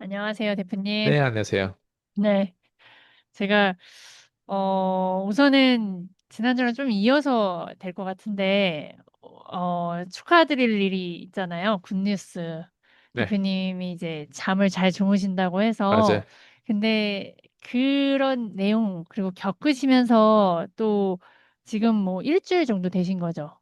안녕하세요, 대표님. 네, 안녕하세요. 네. 제가, 우선은 지난주랑 좀 이어서 될 것 같은데, 축하드릴 일이 있잖아요. 굿뉴스. 네, 대표님이 이제 잠을 잘 주무신다고 해서. 맞아요. 근데 그런 내용, 그리고 겪으시면서 또 지금 뭐 일주일 정도 되신 거죠?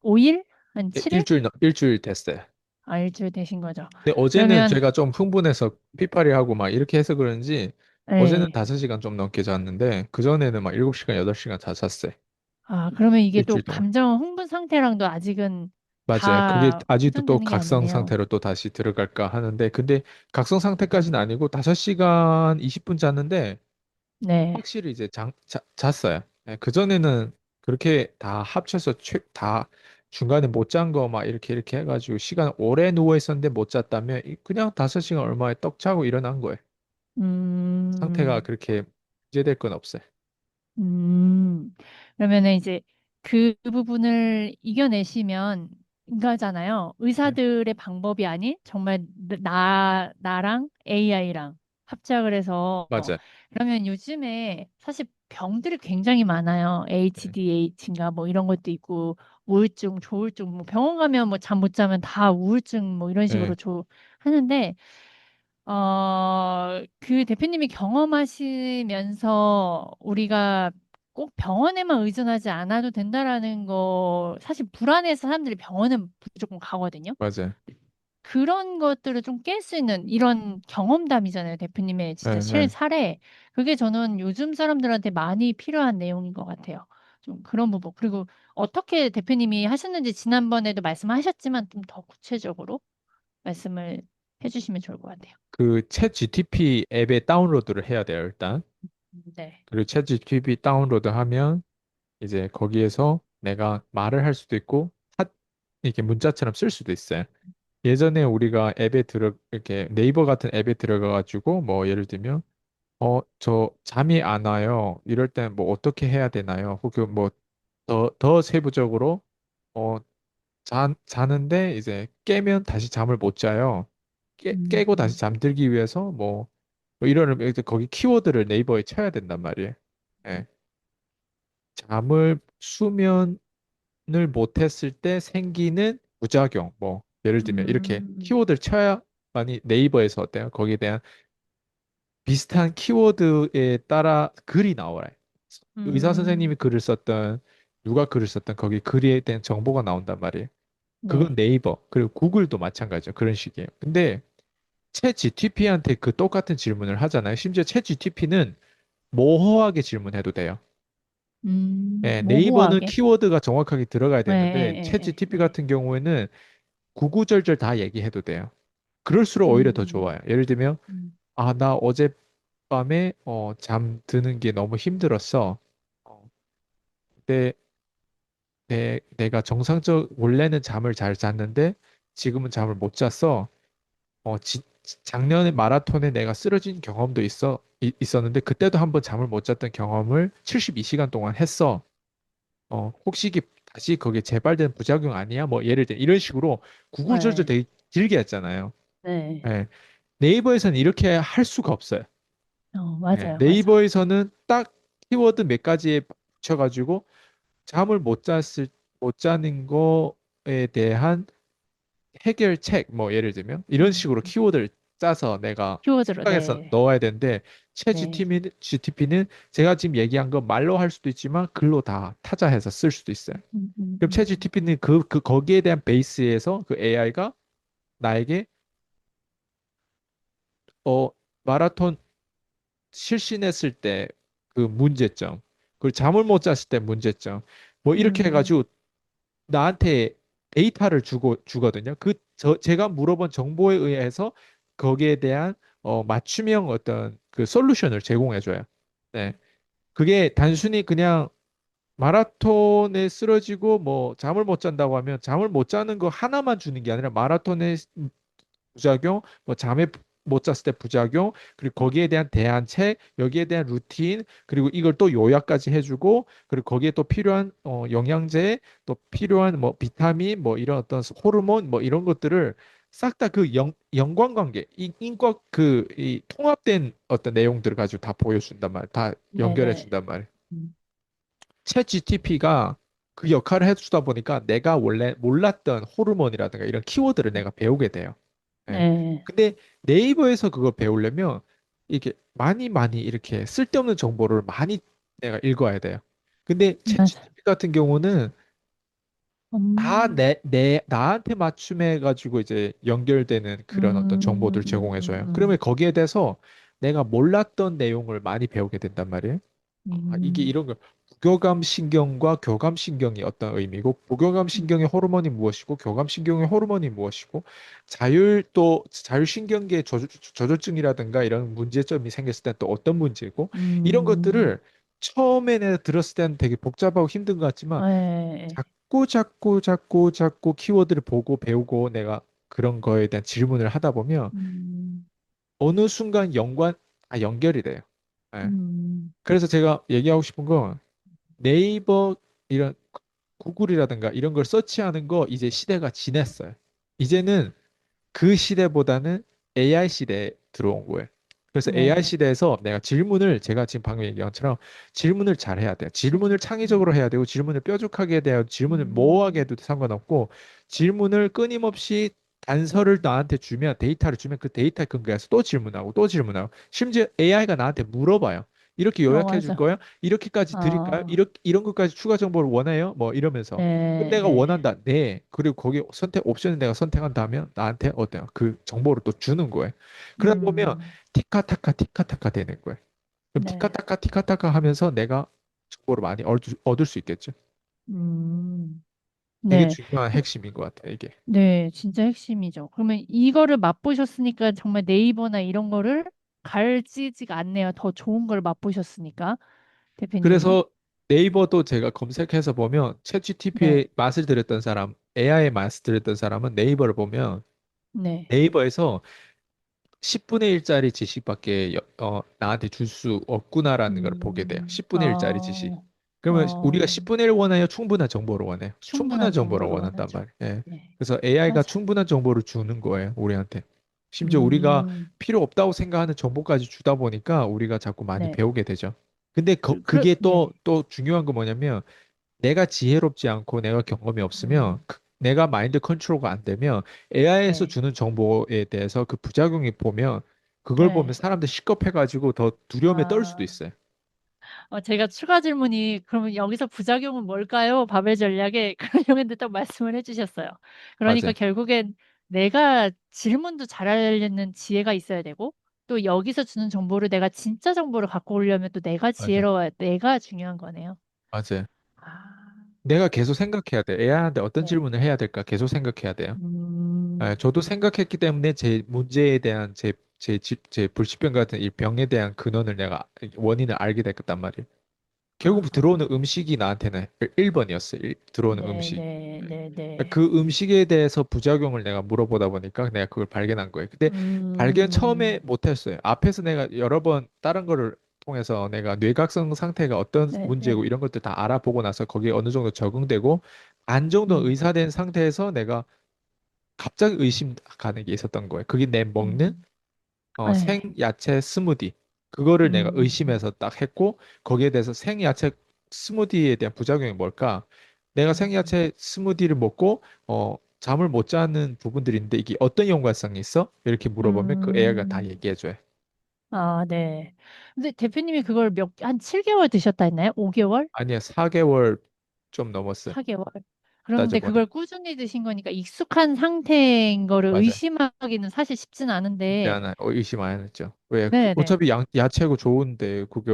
5일? 한 예, 7일? 일주일 됐어요. 아, 일주일 되신 거죠. 근데 어제는 그러면, 제가 좀 흥분해서 피파리 하고 막 이렇게 해서 그런지 어제는 네. 5시간 좀 넘게 잤는데 그전에는 막 7시간, 8시간 다 잤어요. 아, 그러면 이게 또 일주일 동안. 감정 흥분 상태랑도 아직은 맞아요. 그게 다 아직도 또 호전되는 게 각성 아니네요. 상태로 또 다시 들어갈까 하는데 근데 각성 상태까지는 아니고 5시간 20분 잤는데 네. 확실히 이제 잤어요. 예, 그전에는 그렇게 다 합쳐서 다 중간에 못 잔 거 막 이렇게 해가지고 시간 오래 누워 있었는데 못 잤다면 그냥 5시간 얼마에 떡 자고 일어난 거예요. 상태가 음, 그렇게 문제될 건 없어요. 그러면은 이제 그 부분을 이겨내시면 인가잖아요. 네, 의사들의 방법이 아닌 정말 나랑 AI랑 합작을 해서 맞아요. 그러면 요즘에 사실 병들이 굉장히 많아요. 네, HDH인가 뭐 이런 것도 있고 우울증, 조울증 뭐 병원 가면 뭐 잠 못 자면 다 우울증 뭐 이런 네, 식으로 하는데 그 대표님이 경험하시면서 우리가 꼭 병원에만 의존하지 않아도 된다라는 거, 사실 불안해서 사람들이 병원은 무조건 가거든요. 맞아요. 그런 것들을 좀 깰 수 있는 이런 경험담이잖아요. 대표님의 진짜 네, 네. 실사례. 그게 저는 요즘 사람들한테 많이 필요한 내용인 것 같아요. 좀 그런 부분. 그리고 어떻게 대표님이 하셨는지 지난번에도 말씀하셨지만 좀 더 구체적으로 말씀을 해주시면 좋을 것 같아요. 그챗 GTP 앱에 다운로드를 해야 돼요, 일단. 네. 그리고 챗 GTP 다운로드 하면 이제 거기에서 내가 말을 할 수도 있고 이렇게 문자처럼 쓸 수도 있어요. 예전에 우리가 앱에 이렇게 네이버 같은 앱에 들어가가지고 뭐 예를 들면 저 잠이 안 와요. 이럴 땐 뭐 어떻게 해야 되나요? 혹은 뭐 더 세부적으로 어 자는데 이제 깨면 다시 잠을 못 자요. 깨고 다시 음, 잠들기 위해서 뭐 이런 이제 거기 키워드를 네이버에 쳐야 된단 말이에요. 예. 잠을 수면을 못했을 때 생기는 부작용 뭐 예를 들면 이렇게 음, 키워드를 쳐야만이 네이버에서 어때요? 거기에 대한 비슷한 키워드에 따라 글이 나오라. 의사 선생님이 음, 글을 썼던 누가 글을 썼던 거기 글에 대한 정보가 나온단 말이에요. 그건 네. 네이버 그리고 구글도 마찬가지죠. 그런 식이에요. 근데 챗 GTP한테 그 똑같은 질문을 하잖아요. 심지어 챗 GTP는 모호하게 질문해도 돼요. 예, 네이버는 모호하게. 키워드가 정확하게 들어가야 네, 되는데 챗 네, GTP 네, 같은 경우에는 구구절절 다 얘기해도 돼요. 그럴수록 오히려 더 음, 좋아요. 예를 들면 음, 아, 나 어젯밤에 잠드는 게 너무 힘들었어. 어, 근데 내가 원래는 잠을 잘 잤는데 지금은 잠을 못 잤어. 작년에 마라톤에 내가 쓰러진 경험도 있었는데 그때도 한번 잠을 못 잤던 경험을 72시간 동안 했어. 혹시 이게 다시 거기에 재발된 부작용 아니야? 뭐 예를 들어 이런 식으로 구구절절 네, 되게 길게 했잖아요. 네. 예, 네이버에서는 이렇게 할 수가 없어요. 예, 맞아요, 맞아. 네이버에서는 딱 키워드 몇 가지에 붙여가지고 잠을 못 자는 거에 대한 해결책, 뭐 예를 들면 이런 음, 식으로 키워드를 짜서 내가 키워드로, 생각해서 네, 넣어야 되는데 챗 네. GTP는 제가 지금 얘기한 거 말로 할 수도 있지만 글로 다 타자해서 쓸 수도 있어요. 음, 음, 그럼 챗 음, GTP는 거기에 대한 베이스에서 그 AI가 나에게 어 마라톤 실신했을 때 그 문제점, 그리고 잠을 못 잤을 때 문제점, 뭐 이렇게 음, 해가지고 나한테 데이터를 주거든요. 제가 물어본 정보에 의해서 거기에 대한 맞춤형 어떤 그 솔루션을 제공해줘요. 네. 그게 단순히 그냥 마라톤에 쓰러지고 뭐 잠을 못 잔다고 하면 잠을 못 자는 거 하나만 주는 게 아니라 마라톤의 부작용, 뭐 잠에 못 잤을 때 부작용, 그리고 거기에 대한 대안책, 여기에 대한 루틴, 그리고 이걸 또 요약까지 해주고, 그리고 거기에 또 필요한 영양제, 또 필요한 뭐 비타민, 뭐 이런 어떤 호르몬, 뭐 이런 것들을 싹 다 그 연관관계, 인과 이 통합된 어떤 내용들을 가지고 다 보여준단 말이야. 다 연결해 네네. 준단 말이야. 음, 챗 GTP가 그 역할을 해주다 보니까 내가 원래 몰랐던 호르몬이라든가 이런 키워드를 내가 배우게 돼요. 예. 네. 근데 네이버에서 그걸 배우려면 이게 많이 이렇게 쓸데없는 정보를 많이 내가 읽어야 돼요. 근데 챗 맞아. GTP 같은 경우는 다 음, 나한테 맞춤해가지고 이제 연결되는 그런 어떤 정보들을 제공해줘요. 그러면 음, 거기에 대해서 내가 몰랐던 내용을 많이 배우게 된단 말이에요. 아, 이게 음, 이런 거 부교감 신경과 교감 신경이 어떤 의미고 부교감 신경의 호르몬이 무엇이고 교감 신경의 호르몬이 무엇이고 자율신경계 저조증이라든가 이런 문제점이 생겼을 때 또 어떤 문제고 이런 음, 것들을 처음에 내가 들었을 때는 되게 복잡하고 힘든 것 같지만 예, 자꾸 키워드를 보고 배우고 내가 그런 거에 대한 질문을 하다 보면 음, 어느 순간 연결이 돼요. 예. 음, 그래서 제가 얘기하고 싶은 건 네이버 이런 구글이라든가 이런 걸 서치하는 거 이제 시대가 지났어요. 이제는 그 시대보다는 AI 시대에 들어온 거예요. 그래서 AI 네, 시대에서 내가 질문을 제가 지금 방금 얘기한 것처럼 질문을 잘 해야 돼요. 질문을 창의적으로 해야 되고 질문을 뾰족하게 해야 돼요. 질문을 모호하게 음, 해도 상관없고 질문을 끊임없이 단서를 나한테 주면 데이터를 주면 그 데이터에 근거해서 또 질문하고 또 질문하고 심지어 AI가 나한테 물어봐요. 이렇게 요약해 줄 맞아. 거야? 이렇게까지 드릴까요? 아, 이런 것까지 추가 정보를 원해요? 뭐 이러면서 네, 내가 네, 원한다. 네. 그리고 거기 선택 옵션을 내가 선택한다면 나한테 어때요? 그 정보를 또 주는 거예요. 그러다 보면 음, 티카타카 되는 거예요. 그럼 네, 티카타카 하면서 내가 정보를 많이 얻을 수 있겠죠. 음, 되게 네. 중요한 핵심인 것 같아요, 이게. 네, 진짜 핵심이죠. 그러면 이거를 맛보셨으니까 정말 네이버나 이런 거를 갈지지가 않네요. 더 좋은 걸 맛보셨으니까, 대표님이. 그래서 네이버도 제가 검색해서 보면 네, 챗GPT의 맛을 들였던 사람, AI의 맛을 들였던 사람은 네이버를 보면 네. 네이버에서 10분의 1짜리 지식밖에 나한테 줄 수 없구나라는 걸 보게 돼요. 10분의 1짜리 지식. 어, 그러면 우리가 어, 10분의 1 원해요? 충분한 정보를 원해요? 충분한 충분한 정보를 정보를 원한단 원하죠. 말이에요. 예. 네, 그래서 AI가 맞아. 충분한 정보를 주는 거예요, 우리한테. 심지어 우리가 음, 필요 없다고 생각하는 정보까지 주다 보니까 우리가 자꾸 많이 네. 배우게 되죠. 근데 그게 네. 또 중요한 거 뭐냐면 내가 지혜롭지 않고 내가 경험이 없으면 음, 내가 마인드 컨트롤가 안 되면 AI에서 네. 주는 정보에 대해서 그 부작용이 보면 그걸 보면 네. 사람들 식겁해가지고 더 두려움에 떨 수도 아, 있어요. 제가 추가 질문이 그러면 여기서 부작용은 뭘까요? 바벨 전략에 그런 용인데 딱 말씀을 해주셨어요. 그러니까 맞아요. 결국엔 내가 질문도 잘하려는 지혜가 있어야 되고 또 여기서 주는 정보를 내가 진짜 정보를 갖고 오려면 또 내가 맞아요. 지혜로워야 내가 중요한 거네요. 맞아요. 아, 내가 계속 생각해야 돼. AI한테 어떤 네. 질문을 해야 될까 계속 생각해야 돼요. 예, 음, 저도 생각했기 때문에 제 문제에 대한 제 불치병 같은 이 병에 대한 근원을 내가 원인을 알게 됐단 말이에요. 결국 아, 들어오는 음식이 나한테는 1번이었어요. 들어오는 네, 음식. 네, 네, 네. 그 음식에 대해서 부작용을 내가 물어보다 보니까 내가 그걸 발견한 거예요. 근데 발견 처음에 음, 못했어요. 앞에서 내가 여러 번 다른 거를 통해서 내가 뇌각성 상태가 어떤 네, 문제고 네. 이런 것들 다 알아보고 나서 거기에 어느 정도 적응되고 반 정도 음, 의사된 상태에서 내가 갑자기 의심 가는 게 있었던 거예요. 그게 내 먹는 음, 네. 생야채 스무디. 그거를 내가 음, 의심해서 딱 했고, 거기에 대해서 생야채 스무디에 대한 부작용이 뭘까? 내가 음, 생야채 스무디를 먹고, 잠을 못 자는 부분들인데, 이게 어떤 연관성이 있어? 이렇게 물어보면 그 AI가 다 음. 얘기해줘요. 아, 네. 근데 대표님이 그걸 한 7개월 드셨다 했나요? 5개월? 아니야, 4개월 좀 넘었어요. 4개월? 그런데 그걸 따져보니까. 꾸준히 드신 거니까 익숙한 상태인 거를 맞아요. 의심하기는 사실 쉽진 쉽지 않은데, 않아요. 의심 안 했죠. 왜? 네네. 어차피 야채고 좋은데, 그게,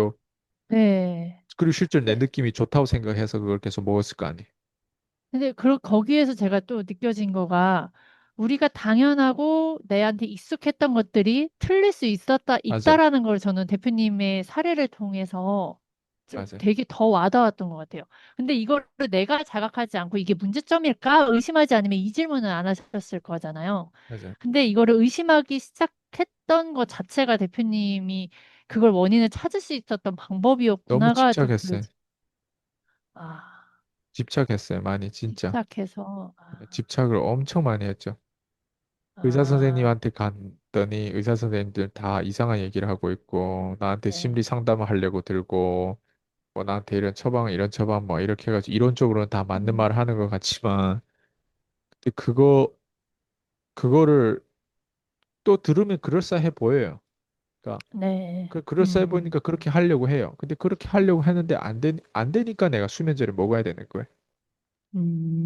네. 그리고 실제로 내 네. 느낌이 좋다고 생각해서 그걸 계속 먹었을 거 아니에요. 근데 거기에서 제가 또 느껴진 거가 우리가 당연하고 내한테 익숙했던 것들이 틀릴 수 맞아요. 있다라는 걸 저는 대표님의 사례를 통해서 맞아요. 되게 더 와닿았던 것 같아요. 근데 이거를 내가 자각하지 않고 이게 문제점일까 의심하지 않으면 이 질문은 안 하셨을 거잖아요. 맞아요. 근데 이거를 의심하기 시작했던 것 자체가 대표님이 그걸 원인을 찾을 수 있었던 너무 방법이었구나가 좀 집착했어요. 아, 집착했어요. 많이 진짜. 집착해서 집착을 엄청 많이 했죠. 의사 아, 선생님한테 갔더니 의사 선생님들 다 이상한 얘기를 하고 있고 나한테 네. 심리 상담을 하려고 들고 뭐 나한테 이런 처방 이런 처방 뭐 이렇게 해가지고 이론적으로는 다 맞는 음, 말을 하는 것 같지만 근데 그거를 또 들으면 그럴싸해 보여요. 그러니까 네. 그럴싸해 보이니까 그렇게 하려고 해요. 근데 그렇게 하려고 했는데 안 되니까 내가 수면제를 먹어야 되는 거예요.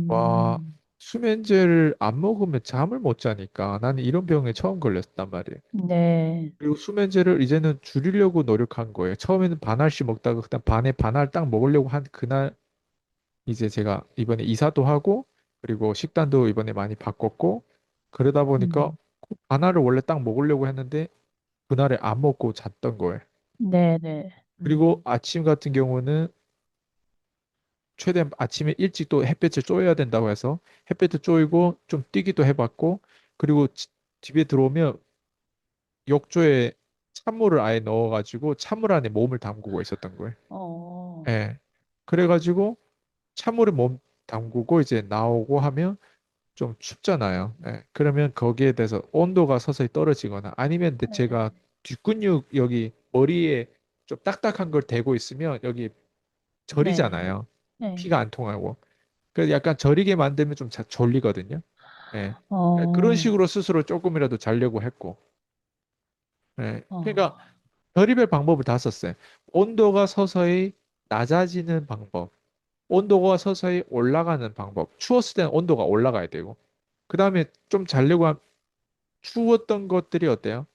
와, 음, 수면제를 안 먹으면 잠을 못 자니까 나는 이런 병에 처음 걸렸단 말이에요. 네. 그리고 수면제를 이제는 줄이려고 노력한 거예요. 처음에는 반 알씩 먹다가 그다음 반에 반 알 딱 먹으려고 한 그날 이제 제가 이번에 이사도 하고 그리고 식단도 이번에 많이 바꿨고 그러다 보니까 음, 반 알을 원래 딱 먹으려고 했는데 그날에 안 먹고 잤던 거예요. 네, 네. 그리고 아침 같은 경우는 최대한 아침에 일찍 또 햇볕을 쬐야 된다고 해서 햇볕을 쬐고 좀 뛰기도 해봤고 그리고 집에 들어오면 욕조에 찬물을 아예 넣어가지고 찬물 안에 몸을 담그고 있었던 거예요. 어, 예. 그래가지고 찬물에 몸 담그고 이제 나오고 하면 좀 춥잖아요. 예. 그러면 거기에 대해서 온도가 서서히 떨어지거나 아니면 제가 네, 뒷근육 여기 머리에 좀 딱딱한 걸 대고 있으면 여기 네, 저리잖아요. 네. 피가 안 통하고. 그래서 약간 저리게 만들면 좀 졸리거든요. 예. 그런 어, 식으로 스스로 조금이라도 자려고 했고. 예. 그러니까 어, 별의별 방법을 다 썼어요. 온도가 서서히 낮아지는 방법, 온도가 서서히 올라가는 방법. 추웠을 때는 온도가 올라가야 되고. 그 다음에 좀 자려고 추웠던 것들이 어때요?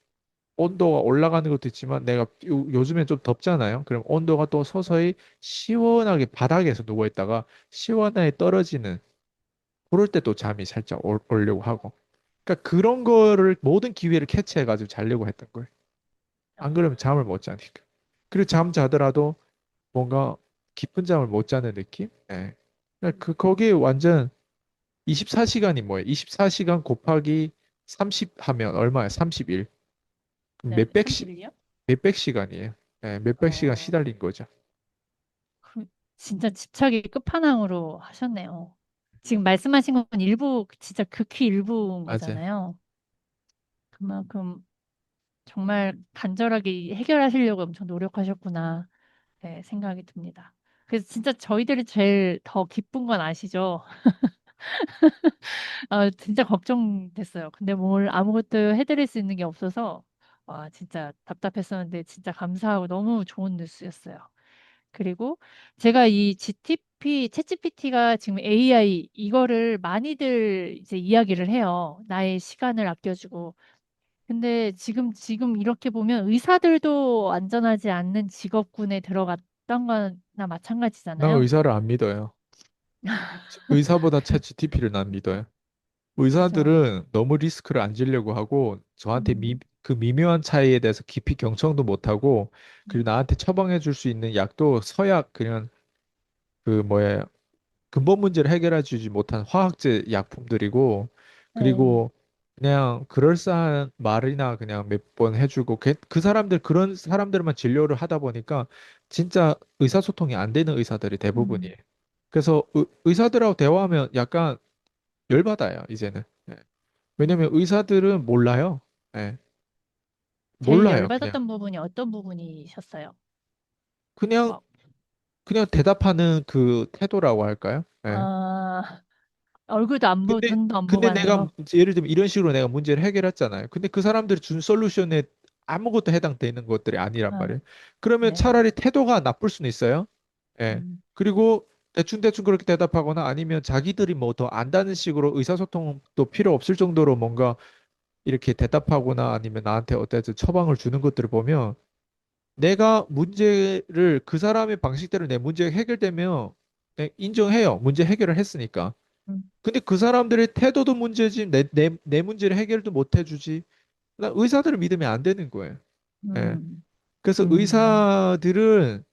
온도가 올라가는 것도 있지만 내가 요즘엔 좀 덥잖아요. 그럼 온도가 또 서서히 시원하게 바닥에서 누워 있다가 시원하게 떨어지는 그럴 때 또 잠이 살짝 오려고 하고. 그러니까 그런 거를 모든 기회를 캐치해가지고 자려고 했던 거예요. 안 그러면 잠을 못 자니까. 그리고 잠 자더라도 뭔가 깊은 잠을 못 자는 느낌? 예. 그러니까 거기에 완전 24시간이 뭐예요? 24시간 곱하기 30 하면 얼마예요? 31. 네, 몇백 시, 30일이요? 몇백 시간이에요. 예, 몇백 시간 어, 시달린 거죠. 그, 진짜 집착이 끝판왕으로 하셨네요. 지금 말씀하신 건 일부, 진짜 극히 일부인 맞아요. 거잖아요. 그만큼 정말 간절하게 해결하시려고 엄청 노력하셨구나, 네, 생각이 듭니다. 그래서 진짜 저희들이 제일 더 기쁜 건 아시죠? 아, 진짜 걱정됐어요. 근데 뭘 아무것도 해드릴 수 있는 게 없어서, 와, 진짜 답답했었는데, 진짜 감사하고 너무 좋은 뉴스였어요. 그리고 제가 이 GTP, 챗GPT가 지금 AI 이거를 많이들 이제 이야기를 해요. 나의 시간을 아껴주고. 근데 지금 이렇게 보면 의사들도 안전하지 않는 직업군에 들어갔던 거나 나 마찬가지잖아요. 의사를 안 믿어요. 의사보다 챗GPT를 난 믿어요. 그죠? 의사들은 너무 리스크를 안 지려고 하고 저한테 음, 그 미묘한 차이에 대해서 깊이 경청도 못하고 그리고 음, 나한테 처방해 줄 수 있는 약도 서약 그냥 그 뭐야 근본 문제를 해결해 주지 못한 화학제 약품들이고 네, 그리고 그냥 그럴싸한 말이나 그냥 몇 번 해주고 그 사람들 그런 사람들만 진료를 하다 보니까 진짜 의사소통이 안 되는 의사들이 대부분이에요. 음, 그래서 의사들하고 대화하면 약간 열받아요, 이제는. 예. 왜냐면 음. 의사들은 몰라요. 예. 제일 몰라요, 그냥. 열받았던 부분이 어떤 부분이셨어요? 그냥 막, 그냥 대답하는 그 태도라고 할까요? 예. 아, 얼굴도 안 보고 근데 눈도 안 보고 근데 하는 내가 거? 예를 들면 이런 식으로 내가 문제를 해결했잖아요. 근데 그 사람들이 준 솔루션에 아무것도 해당되는 것들이 아니란 아, 말이에요. 그러면 네. 차라리 태도가 나쁠 수는 있어요. 예. 음, 그리고 대충대충 그렇게 대답하거나 아니면 자기들이 뭐 더 안다는 식으로 의사소통도 필요 없을 정도로 뭔가 이렇게 대답하거나 아니면 나한테 어떤 처방을 주는 것들을 보면 내가 문제를 그 사람의 방식대로 내 문제가 해결되면 네, 인정해요. 문제 해결을 했으니까. 음, 근데 그 사람들의 태도도 문제지 내 문제를 해결도 못 해주지. 나 의사들을 믿으면 안 되는 거예요. 예. 음, 그래서 음, 의사들은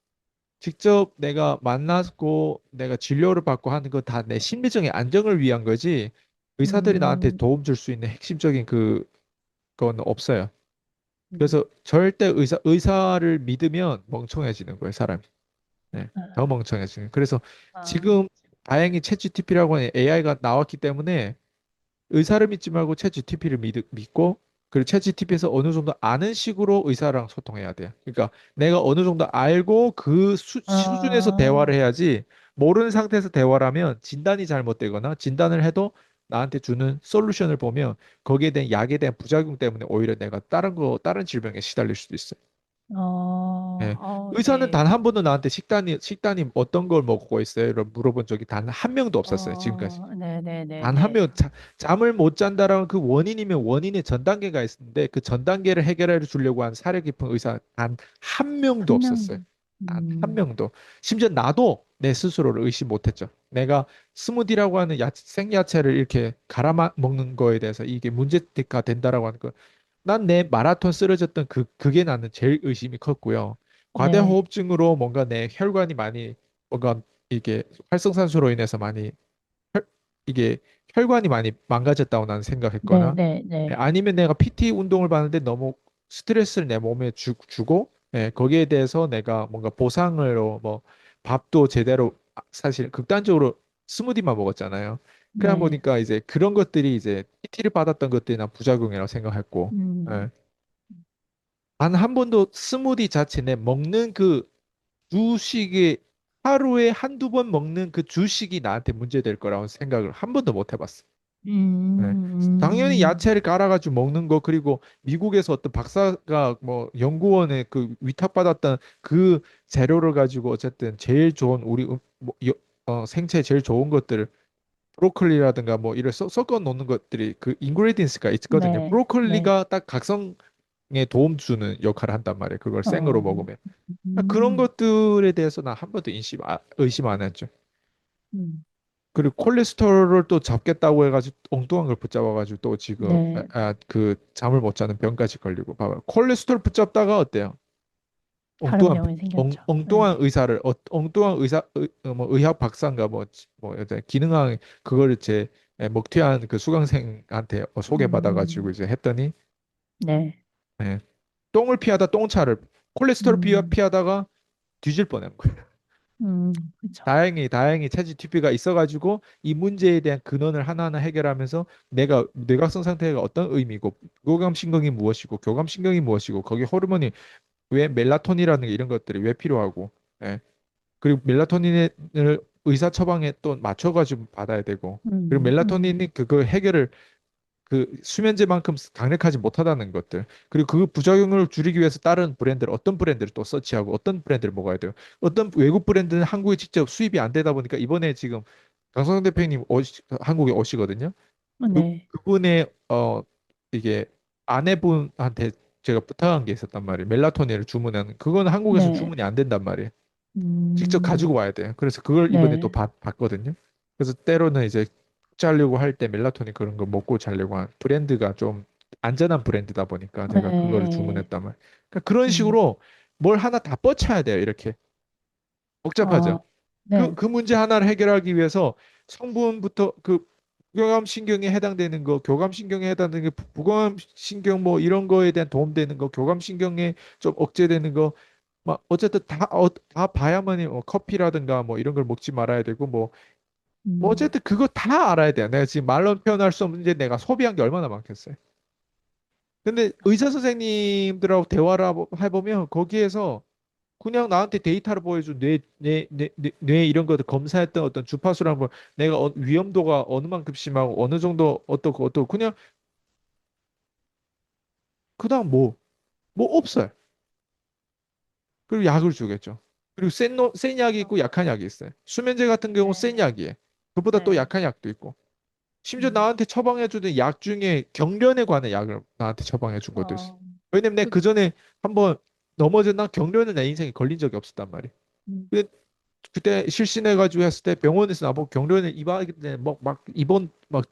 직접 내가 만났고 내가 진료를 받고 하는 거 다 내 심리적인 안정을 위한 거지. 의사들이 나한테 음, 도움 줄 수 있는 핵심적인 그건 없어요. 음. 그래서 절대 의사를 믿으면 멍청해지는 거예요, 사람이. 네, 더 아, 멍청해지는. 그래서 아, 지금 다행히 챗GPT라고 하는 AI가 나왔기 때문에 의사를 믿지 말고 챗GPT를 믿고 그리고 챗GPT에서 어느 정도 아는 식으로 의사랑 소통해야 돼요. 그러니까 내가 어느 정도 알고 그 수준에서 어, 대화를 해야지 모르는 상태에서 대화를 하면 진단이 잘못되거나 진단을 해도 나한테 주는 솔루션을 보면 거기에 대한 약에 대한 부작용 때문에 오히려 내가 다른 질병에 시달릴 수도 있어요. 예. 의사는 네. 단 한 번도 나한테 식단이 어떤 걸 먹고 있어요? 이런 물어본 적이 단 한 명도 없었어요, 지금까지. 단 한 네네네네. 명, 잠을 못 잔다라는 그 원인이면 원인의 전 단계가 있는데 그 전 단계를 해결해 주려고 한 사려 깊은 의사 단 한 명도 한 없었어요. 명도. 단 한 음, 명도. 심지어 나도 내 스스로를 의심 못했죠. 내가 스무디라고 하는 생야채를 이렇게 먹는 거에 대해서 이게 문제가 된다라고 하는 거. 난 내 마라톤 쓰러졌던 그게 나는 제일 의심이 컸고요. 네. 과대호흡증으로 뭔가 내 혈관이 많이 뭔가 이게 활성산소로 인해서 많이 이게 혈관이 많이 망가졌다고 나는 생각했거나 네네네. 아니면 내가 PT 운동을 받는데 너무 스트레스를 내 몸에 주고 거기에 대해서 내가 뭔가 보상으로 뭐 밥도 제대로 사실 극단적으로 스무디만 먹었잖아요. 그러다 네. 보니까 이제 그런 것들이 이제 PT를 받았던 것들이 난 부작용이라고 생각했고 음, 예. 단 한 번도 스무디 자체 내 먹는 그 주식이 하루에 한두 번 먹는 그 주식이 나한테 문제될 거라고 생각을 한 번도 못 해봤어. 네. 당연히 음, 야채를 깔아가지고 먹는 거 그리고 미국에서 어떤 박사가 뭐 연구원에 그 위탁받았던 그 재료를 가지고 어쨌든 제일 좋은 우리 생체에 제일 좋은 것들을 브로콜리라든가 뭐 이를 섞어 놓는 것들이 그 인그레디언스가 있거든요. 네, 네. 브로콜리가 딱 각성에 도움 주는 역할을 한단 말이에요. 그걸 생으로 어, 먹으면. 그런 음, 것들에 대해서 나 한 번도 의심 안 했죠. 음, 그리고 콜레스테롤을 또 잡겠다고 해가지고 엉뚱한 걸 붙잡아가지고 또 지금 네. 그 잠을 못 자는 병까지 걸리고 봐봐요. 콜레스테롤 붙잡다가 어때요? 다른 엉뚱한 병이 생겼죠. 엉뚱한 네. 의사를 엉뚱한 뭐 의학 박사인가 뭐 여튼 기능학 그거를 제 먹튀한 그 수강생한테 소개받아가지고 음, 이제 했더니 네. 예, 똥을 피하다 똥차를 콜레스테롤 음, 피하다가 뒤질 뻔한 거예요. 그렇죠. 다행히 챗GPT가 있어가지고 이 문제에 대한 근원을 하나하나 해결하면서 내가 뇌각성 상태가 어떤 의미고 교감신경이 무엇이고 교감신경이 무엇이고 거기 호르몬이 왜 멜라토닌이라는 게 이런 것들이 왜 필요하고 예. 그리고 멜라토닌을 의사 처방에 또 맞춰가지고 받아야 되고 그리고 멜라토닌이 그거 해결을 그 수면제만큼 강력하지 못하다는 것들 그리고 그 부작용을 줄이기 위해서 다른 브랜드를 어떤 브랜드를 또 서치하고 어떤 브랜드를 먹어야 돼요. 어떤 외국 브랜드는 한국에 직접 수입이 안 되다 보니까 이번에 지금 강성 대표님 한국에 오시거든요. 네. 그분의 이게 아내분한테 제가 부탁한 게 있었단 말이에요. 멜라토닌을 주문하는 그건 한국에서 네. 주문이 안 된단 말이에요. 직접 음, 가지고 와야 돼요. 그래서 그걸 이번에 또 네. 봤거든요. 그래서 때로는 이제 자려고 할 때 멜라토닌 그런 거 먹고 자려고 한 브랜드가 좀 안전한 브랜드다 보니까 제가 그거를 네. 주문했단 말이에요. 그러니까 그런 음, 식으로 뭘 하나 다 뻗쳐야 돼요. 이렇게 복잡하죠. 어, 네. 그 문제 하나를 해결하기 위해서 성분부터 그 교감신경에 해당되는 거, 교감신경에 해당되는 게 부교감신경 뭐 이런 거에 대한 도움되는 거, 교감신경에 좀 억제되는 거, 막 어쨌든 다 봐야만이 커피라든가 뭐 이런 걸 먹지 말아야 되고 뭐 음, 어쨌든 그거 다 알아야 돼요. 내가 지금 말로 표현할 수 없는데 내가 소비한 게 얼마나 많겠어요. 근데 의사 선생님들하고 대화를 해보면 거기에서 그냥 나한테 데이터를 보여준 뇌 이런 것들 검사했던 어떤 주파수랑 뭐 내가 위험도가 어느 만큼 심하고 어느 정도 어떻고 그냥 그다음 뭐 없어요. 그리고 약을 주겠죠. 그리고 센 약이 있고 약한 약이 있어요. 수면제 같은 경우 센 네. 약이에요. 그보다 또 네. 약한 약도 있고. 심지어 음, 나한테 처방해 주는 약 중에 경련에 관한 약을 나한테 처방해 준 것도 있어. 어, 왜냐면 내가 그, 그 전에 한번 넘어졌나 경련을 내 인생에 걸린 적이 없었단 말이야. 음, 근데 그때 실신해가지고 했을 때 병원에서 나보고 경련을 입안에 막 입원 막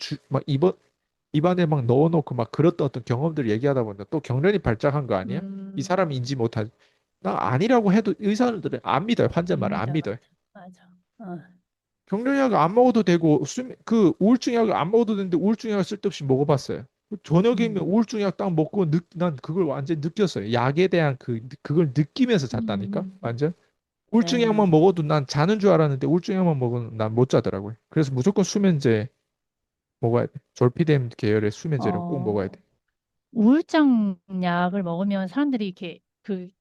입안에 막 넣어놓고 막 그랬던 어떤 경험들을 얘기하다 보니까 또 경련이 발작한 거 아니야? 이 사람이 음, 인지 못한 나 아니라고 해도 의사들은 안 믿어요. 환자 말을 안 맞아, 믿어요. 맞아, 맞아. 어, 경련약을 안 먹어도 되고 그 우울증 약을 안 먹어도 되는데 우울증 약을 쓸데없이 먹어봤어요. 저녁이면 음, 우울증 약 딱 먹고 난 그걸 완전 느꼈어요. 약에 대한 그걸 느끼면서 잤다니까 음, 완전. 우울증 약만 네. 먹어도 난 자는 줄 알았는데 우울증 약만 먹으면 난 못 자더라고요. 그래서 무조건 수면제 먹어야 돼. 졸피뎀 계열의 수면제를 꼭 먹어야 어, 돼. 우울증 약을 먹으면 사람들이 이렇게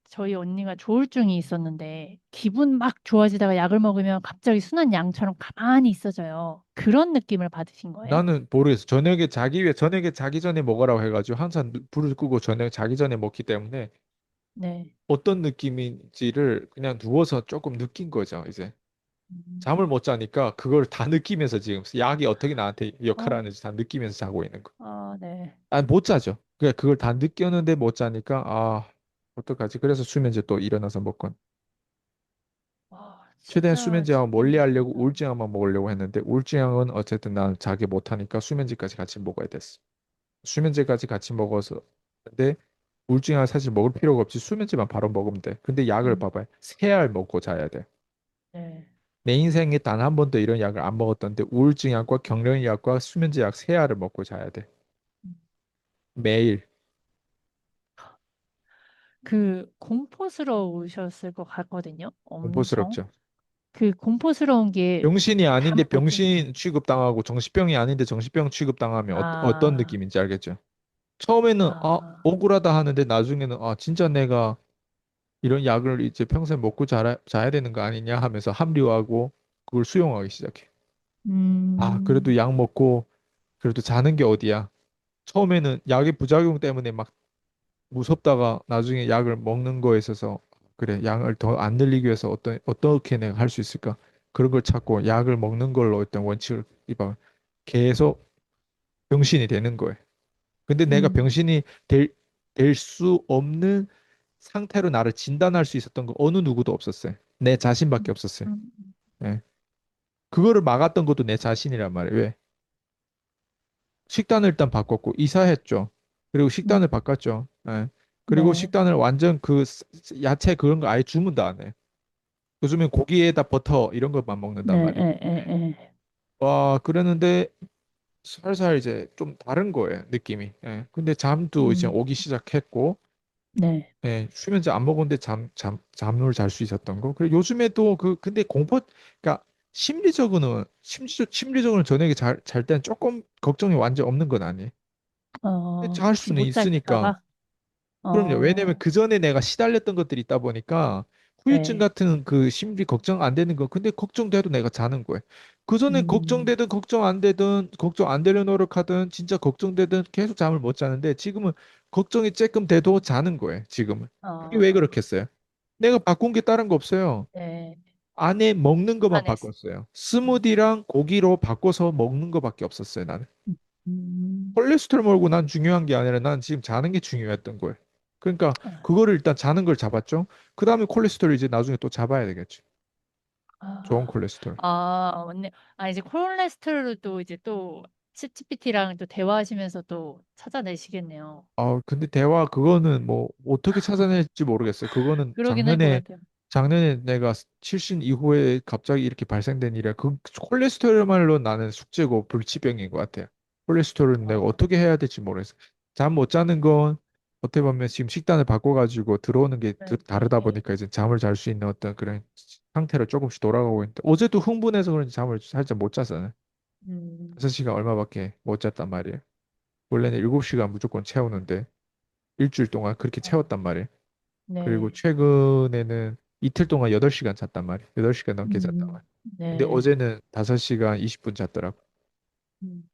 저희 언니가 조울증이 있었는데 기분 막 좋아지다가 약을 먹으면 갑자기 순한 양처럼 가만히 있어져요. 그런 느낌을 받으신 거예요? 나는 모르겠어. 저녁에 자기 전에 먹으라고 해가지고 항상 불을 끄고 저녁 자기 전에 먹기 때문에 네. 어떤 느낌인지를 그냥 누워서 조금 느낀 거죠, 이제. 잠을 음. 못 자니까 그걸 다 느끼면서 지금 약이 어떻게 나한테 역할을 어, 하는지 다 느끼면서 자고 있는 거. 네. 아, 못 자죠. 그걸 다 느꼈는데 못 자니까 어떡하지? 그래서 수면제 또 일어나서 먹건. 최대한 진짜 수면제와 멀리 지금, 하려고 우울증약만 먹으려고 했는데 우울증약은 어쨌든 난 자기 못하니까 수면제까지 같이 먹어야 됐어. 수면제까지 같이 먹어서 근데 우울증약 사실 먹을 필요가 없지 수면제만 바로 먹으면 돼. 근데 약을 음, 봐봐요. 3알 먹고 자야 돼. 네. 내 인생에 단 한 번도 이런 약을 안 먹었던데 우울증약과 경련약과 수면제약 3알을 먹고 자야 돼. 음. 매일. 공포스러우셨을 것 같거든요. 엄청. 공포스럽죠. 그 공포스러운 게 병신이 아닌데 다음부터, 병신 취급당하고 정신병이 아닌데 정신병 취급당하면 어떤 아, 느낌인지 알겠죠? 처음에는 아, 억울하다 하는데 나중에는 진짜 내가 이런 약을 이제 평생 먹고 자야 되는 거 아니냐 하면서 합리화하고 그걸 수용하기 시작해. 그래도 음, 약 먹고 그래도 자는 게 어디야? 처음에는 약의 부작용 때문에 막 무섭다가 나중에 약을 먹는 거에 있어서 그래, 양을 더 안 늘리기 위해서 어떻게 내가 할 수 있을까? 그런 걸 찾고 약을 먹는 걸로 어떤 원칙을 이방 계속 병신이 되는 거예요. 근데 내가 음, 병신이 될 수 없는 상태로 나를 진단할 수 있었던 거 어느 누구도 없었어요. 내 자신밖에 음, 없었어요. 음, 예. 그거를 막았던 것도 내 자신이란 말이에요. 왜? 식단을 일단 바꿨고 이사했죠. 그리고 식단을 음, 바꿨죠. 예. 그리고 네, 식단을 완전 야채 그런 거 아예 주문도 안 해. 요즘엔 고기에다 버터 이런 것만 먹는단 네, 말이에요. 에. 와, 그랬는데 살살 이제 좀 다른 거예요, 느낌이. 예. 근데 잠도 이제 음, 오기 시작했고, 네, 예, 수면제 안 먹었는데 잠을 잘 수 있었던 거. 그리고 요즘에도 근데 그러니까 심리적으로는 저녁에 잘 때는 조금 걱정이 완전 없는 건 아니에요. 잘 혹시 수는 못 잘까 있으니까. 봐? 그럼요. 왜냐면 어, 그 전에 내가 시달렸던 것들이 있다 보니까 후유증 네, 같은 그 심리 걱정 안 되는 거. 근데 걱정돼도 내가 자는 거예요. 그 전엔 음, 걱정되든 걱정 안 되든 걱정 안 되려 노력하든 진짜 걱정되든 계속 잠을 못 자는데 지금은 걱정이 조금 돼도 자는 거예요. 지금은. 그게 왜 어, 그렇겠어요? 내가 바꾼 게 다른 거 없어요. 네, 안에 먹는 것만 안에, 바꿨어요. 음, 스무디랑 고기로 바꿔서 먹는 거밖에 없었어요, 나는. 음, 콜레스테롤 몰고 난 중요한 게 아니라 난 지금 자는 게 중요했던 거예요. 그러니까 아, 그거를 일단 자는 걸 잡았죠. 그 다음에 콜레스테롤 이제 나중에 또 잡아야 되겠지. 좋은 아, 콜레스테롤. 맞네. 이제 콜레스테롤을 또 이제 또 챗GPT랑 또 대화하시면서 또 찾아내시겠네요. 근데 대화 그거는 뭐 어떻게 찾아낼지 모르겠어요. 그거는 그러긴 할 것 같아요. 작년에 내가 출신 이후에 갑자기 이렇게 발생된 일이야. 콜레스테롤말로 나는 숙제고 불치병인 것 같아요. 콜레스테롤은 내가 어, 어떻게 해야 될지 모르겠어요. 잠 못 자는 건 어떻게 보면 지금 식단을 바꿔가지고 들어오는 게 네, 다르다 보니까 이제 잠을 잘 수 있는 어떤 그런 상태로 조금씩 돌아가고 있는데 어제도 흥분해서 그런지 잠을 살짝 못 잤어요. 음, 6시간 얼마밖에 못 잤단 말이에요. 원래는 7시간 무조건 채우는데 일주일 동안 그렇게 어, 채웠단 말이에요. 그리고 네, 최근에는 이틀 동안 8시간 잤단 말이에요. 8시간 넘게 잤단 말이에요. 근데 네. 어제는 5시간 20분 잤더라고. 음.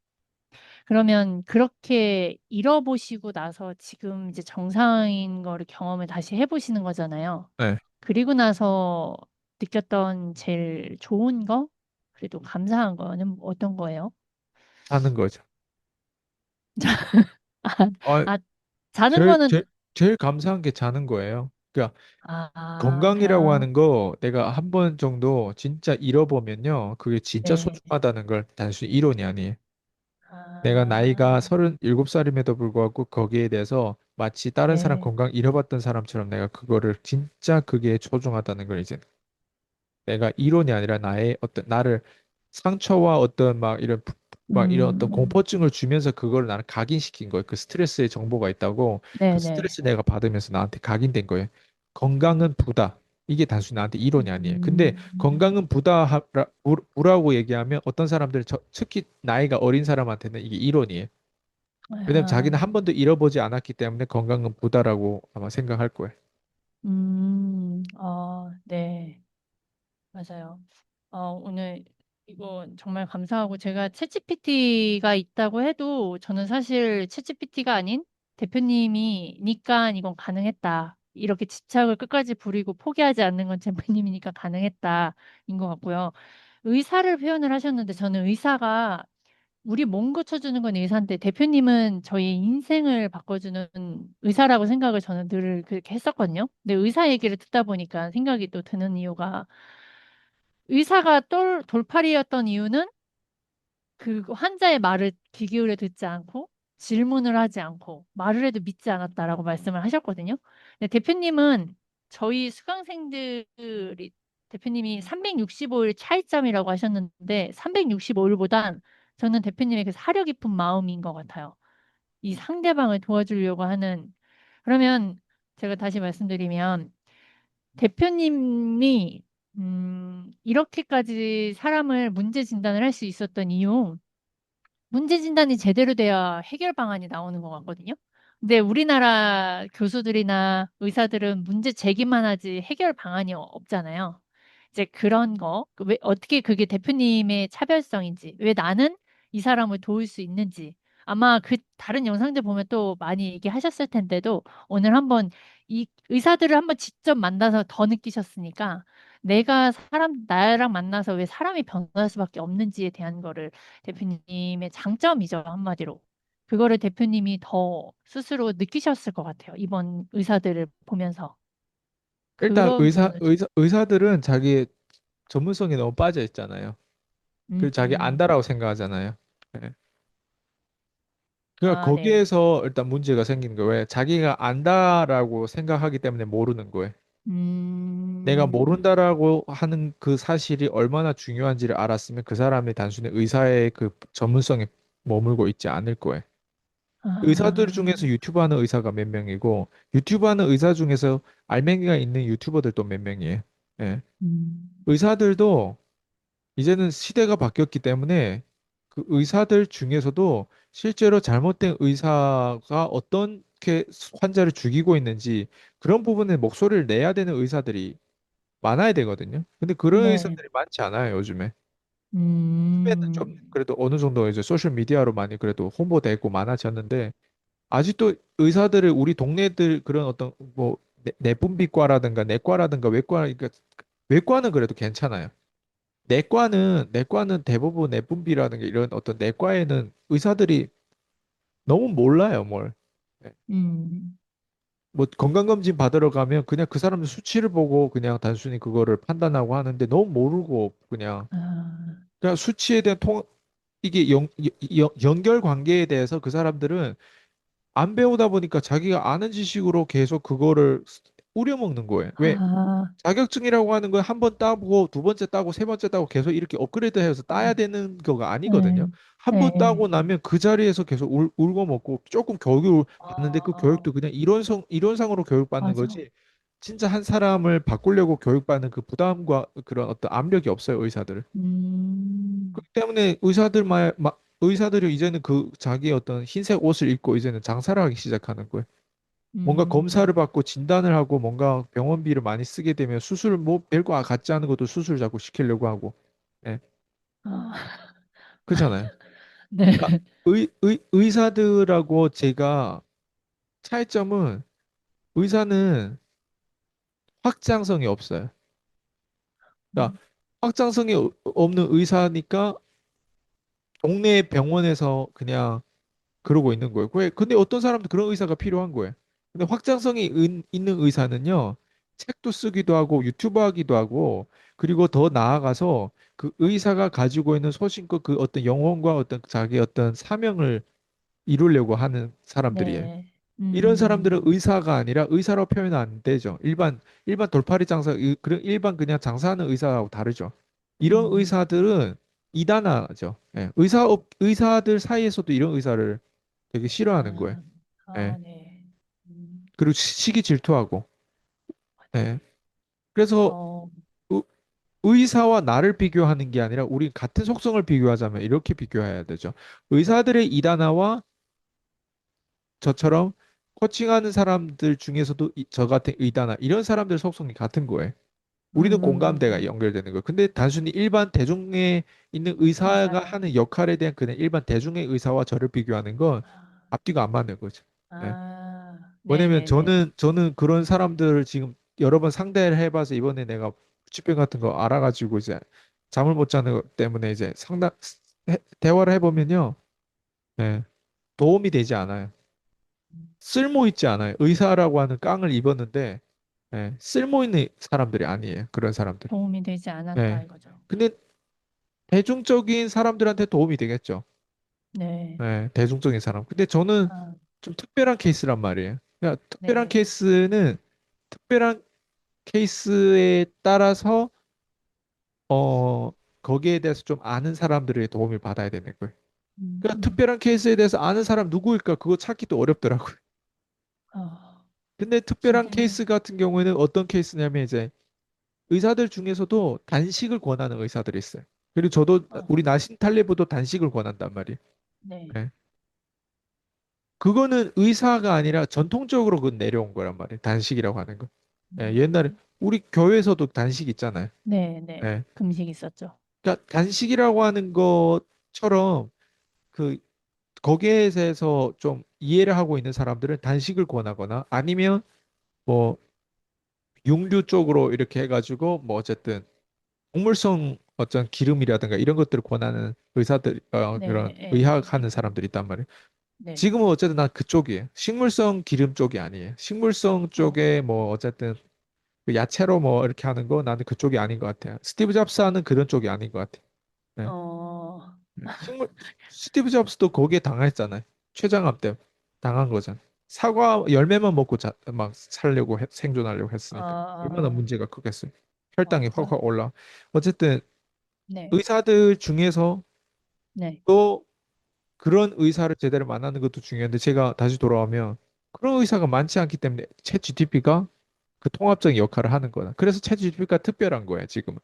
그러면 그렇게 잃어보시고 나서 지금 이제 정상인 거를 경험을 다시 해보시는 거잖아요. 네, 그리고 나서 느꼈던 제일 좋은 거? 그래도 감사한 거는 어떤 거예요? 자는 거죠. 아, 아, 아, 자는 제일, 거는, 제일, 제일 감사한 게 자는 거예요. 그러니까 건강이라고 그냥, 하는 거 내가 한 번 정도 진짜 잃어보면요. 그게 진짜 네. 소중하다는 걸 단순히 이론이 아니에요. 내가 나이가 아, 37살임에도 불구하고 거기에 대해서 마치 다른 사람 네. 건강 잃어봤던 사람처럼 내가 그거를 진짜 그게 소중하다는 걸 이제 내가 이론이 아니라 나의 어떤 나를 상처와 어떤 막 이런 어떤 음, 공포증을 주면서 그걸 나는 각인시킨 거예요. 그 스트레스의 정보가 있다고 그 네네. 스트레스 내가 받으면서 나한테 각인된 거예요. 건강은 부다. 이게 단순히 나한테 이론이 아니에요. 근데 음, 건강은 부라고 얘기하면 어떤 사람들은 특히 나이가 어린 사람한테는 이게 이론이에요. 왜냐면 자기는 아, 한 번도 잃어보지 않았기 때문에 건강은 부다라고 아마 생각할 거예요. 네, 맞아요. 오늘 이거 정말 감사하고 제가 챗GPT가 있다고 해도 저는 사실 챗GPT가 아닌 대표님이니까 이건 가능했다. 이렇게 집착을 끝까지 부리고 포기하지 않는 건 대표님이니까 가능했다인 것 같고요. 의사를 표현을 하셨는데 저는 의사가 우리 몸 고쳐주는 건 의사인데 대표님은 저희 인생을 바꿔주는 의사라고 생각을 저는 늘 그렇게 했었거든요. 근데 의사 얘기를 듣다 보니까 생각이 또 드는 이유가 의사가 돌팔이였던 이유는 그 환자의 말을 귀 기울여 듣지 않고 질문을 하지 않고 말을 해도 믿지 않았다라고 말씀을 하셨거든요. 근데 대표님은 저희 수강생들이 대표님이 365일 차이점이라고 하셨는데 365일보단 저는 대표님의 그 사려 깊은 마음인 것 같아요. 이 상대방을 도와주려고 하는 그러면 제가 다시 말씀드리면 대표님이 이렇게까지 사람을 문제 진단을 할 수 있었던 이유 문제 진단이 제대로 돼야 해결 방안이 나오는 것 같거든요. 근데 우리나라 교수들이나 의사들은 문제 제기만 하지 해결 방안이 없잖아요. 이제 그런 거, 왜, 어떻게 그게 대표님의 차별성인지, 왜 나는 이 사람을 도울 수 있는지, 아마 그 다른 영상들 보면 또 많이 얘기하셨을 텐데도 오늘 한번 이 의사들을 한번 직접 만나서 더 느끼셨으니까 내가 나랑 만나서 왜 사람이 변할 수밖에 없는지에 대한 거를 대표님의 장점이죠, 한마디로. 그거를 대표님이 더 스스로 느끼셨을 것 같아요. 이번 의사들을 보면서. 일단 그런 부분을 좀, 의사들은 자기 전문성에 너무 빠져 있잖아요. 그리고 자기 음, 안다라고 생각하잖아요. 예. 그러니까 네. 거기에서 일단 문제가 생기는 거예요. 왜? 자기가 안다라고 생각하기 때문에 모르는 거예요. 내가 음, 모른다라고 하는 그 사실이 얼마나 중요한지를 알았으면 그 사람이 단순히 의사의 그 전문성에 머물고 있지 않을 거예요. 의사들 중에서 아, 유튜브 하는 의사가 몇 명이고 유튜브 하는 의사 중에서 알맹이가 있는 유튜버들도 몇 명이에요. 예. 음, 의사들도 이제는 시대가 바뀌었기 때문에 그 의사들 중에서도 실제로 잘못된 의사가 어떻게 환자를 죽이고 있는지 그런 부분에 목소리를 내야 되는 의사들이 많아야 되거든요. 근데 그런 네. 의사들이 많지 않아요, 요즘에. 요즘에는 좀 음, 그래도 어느 정도 이제 소셜 미디어로 많이 그래도 홍보되고 많아졌는데 아직도 의사들을 우리 동네들 그런 어떤 뭐 내분비과라든가 내과라든가 외과 그러니까 외과는 그래도 괜찮아요. 내과는 대부분 내분비라든가 이런 어떤 내과에는 의사들이 너무 몰라요, 뭘. 네. 음, 뭐 건강검진 받으러 가면 그냥 그 사람 수치를 보고 그냥 단순히 그거를 판단하고 하는데 너무 모르고 아, 그냥 수치에 대한 이게 연결 관계에 대해서 그 사람들은 안 배우다 보니까 자기가 아는 지식으로 계속 그거를 우려먹는 거예요. 왜? 아, 자격증이라고 하는 건 한 번 따고 두 번째 따고 세 번째 따고 계속 이렇게 업그레이드해서 따야 되는 거가 아니거든요. 네, 한 번 네. 따고 나면 그 자리에서 계속 울고 먹고 조금 교육을 받는데 그 아, 교육도 그냥 이론상으로 교육받는 맞아. 거지. 진짜 한 사람을 바꾸려고 교육받는 그 부담과 그런 어떤 압력이 없어요, 의사들은. 음, 그렇기 때문에 의사들이 이제는 그 자기 어떤 흰색 옷을 입고 이제는 장사를 하기 시작하는 거예요. 뭔가 검사를 음, 받고 진단을 하고 뭔가 병원비를 많이 쓰게 되면 수술 뭐 별거 같지 않은 것도 수술 자꾸 시키려고 하고. 예. 아, 그렇잖아요. 네. 그러니까 의사들하고 제가 차이점은 의사는 확장성이 없어요. 그러니까 확장성이 없는 의사니까 동네 병원에서 그냥 그러고 있는 거예요. 근데 어떤 사람도 그런 의사가 필요한 거예요. 근데 확장성이 있는 의사는요, 책도 쓰기도 하고 유튜브 하기도 하고 그리고 더 나아가서 그 의사가 가지고 있는 소신과 그 어떤 영혼과 어떤 자기 어떤 사명을 이루려고 하는 사람들이에요. 네. 이런 사람들은 의사가 아니라 의사로 표현 안 되죠. 일반 돌팔이 장사, 그런 일반 그냥 장사하는 의사하고 다르죠. 이런 음, 의사들은 이단화죠. 예. 의사들 사이에서도 이런 의사를 되게 싫어하는 거예요. 아, 예. 네. 그리고 시기 질투하고. 예. 그래서 어, 의- 의사와 나를 비교하는 게 아니라 우리 같은 속성을 비교하자면 이렇게 비교해야 되죠. 의사들의 이단아와 저처럼 코칭하는 사람들 중에서도 저 같은 의단아 이런 사람들 속성이 같은 거예요. 우리는 공감대가 음, 연결되는 거예요. 근데 단순히 일반 대중에 있는 의사가 의사랑, 하는 역할에 대한 그냥 일반 대중의 의사와 저를 비교하는 건 아, 앞뒤가 안 맞는 거죠. 예. 왜냐면 네네네. 저는 그런 사람들을 지금 여러 번 상대를 해봐서 이번에 내가 부치병 같은 거 알아가지고 이제 잠을 못 자는 것 때문에 이제 대화를 해보면요. 예. 도움이 되지 않아요. 쓸모 있지 않아요. 의사라고 하는 깡을 입었는데 예. 쓸모 있는 사람들이 아니에요. 그런 사람들. 도움이 되지 않았다 예. 이거죠. 근데 대중적인 사람들한테 도움이 되겠죠. 네. 예. 대중적인 사람. 근데 저는 아, 좀 특별한 케이스란 말이에요. 그러니까 특별한 네네. 케이스는 특별한 케이스에 따라서 거기에 대해서 좀 아는 사람들의 도움을 받아야 되는 거예요. 그러니까 음, 특별한 케이스에 대해서 아는 사람 누구일까 그거 찾기도 어렵더라고요. 어, 근데 특별한 진짜, 케이스 같은 경우에는 어떤 케이스냐면 이제 의사들 중에서도 단식을 권하는 의사들이 있어요. 그리고 저도 어, 우리 나신 탈레브도 단식을 권한단 말이에요. 네. 네. 그거는 의사가 아니라 전통적으로 그 내려온 거란 말이에요. 단식이라고 하는 거. 예, 옛날에 음, 우리 교회에서도 단식 있잖아요. 네네. 예. 금식 있었죠. 그러니까 단식이라고 하는 것처럼 그 거기에 대해서 좀 이해를 하고 있는 사람들은 단식을 권하거나 아니면 뭐 육류 쪽으로 이렇게 해가지고 뭐 어쨌든 동물성 어떤 기름이라든가 이런 것들을 권하는 의사들 그런 네, 예, 의학하는 있고. 사람들이 있단 말이에요. 네. 지금은 어쨌든 난 그쪽이에요. 식물성 기름 쪽이 아니에요. 식물성 어, 쪽에 뭐 어쨌든 그 야채로 뭐 이렇게 하는 거 나는 그쪽이 아닌 것 같아요. 스티브 잡스 하는 그런 쪽이 아닌 것 같아요. 네. 어, 네. 스티브 잡스도 거기에 당했잖아요. 췌장암 때문에 당한 거잖아. 사과 열매만 먹고 막 살려고 생존하려고 했으니까 얼마나 어, 문제가 크겠어요. 혈당이 그, 확확 올라. 어쨌든 네, 의사들 중에서 네, 또 그런 의사를 제대로 만나는 것도 중요한데 제가 다시 돌아오면 그런 의사가 많지 않기 때문에 챗 GTP가 그 통합적인 역할을 하는 거다. 그래서 챗 GTP가 특별한 거예요, 지금은.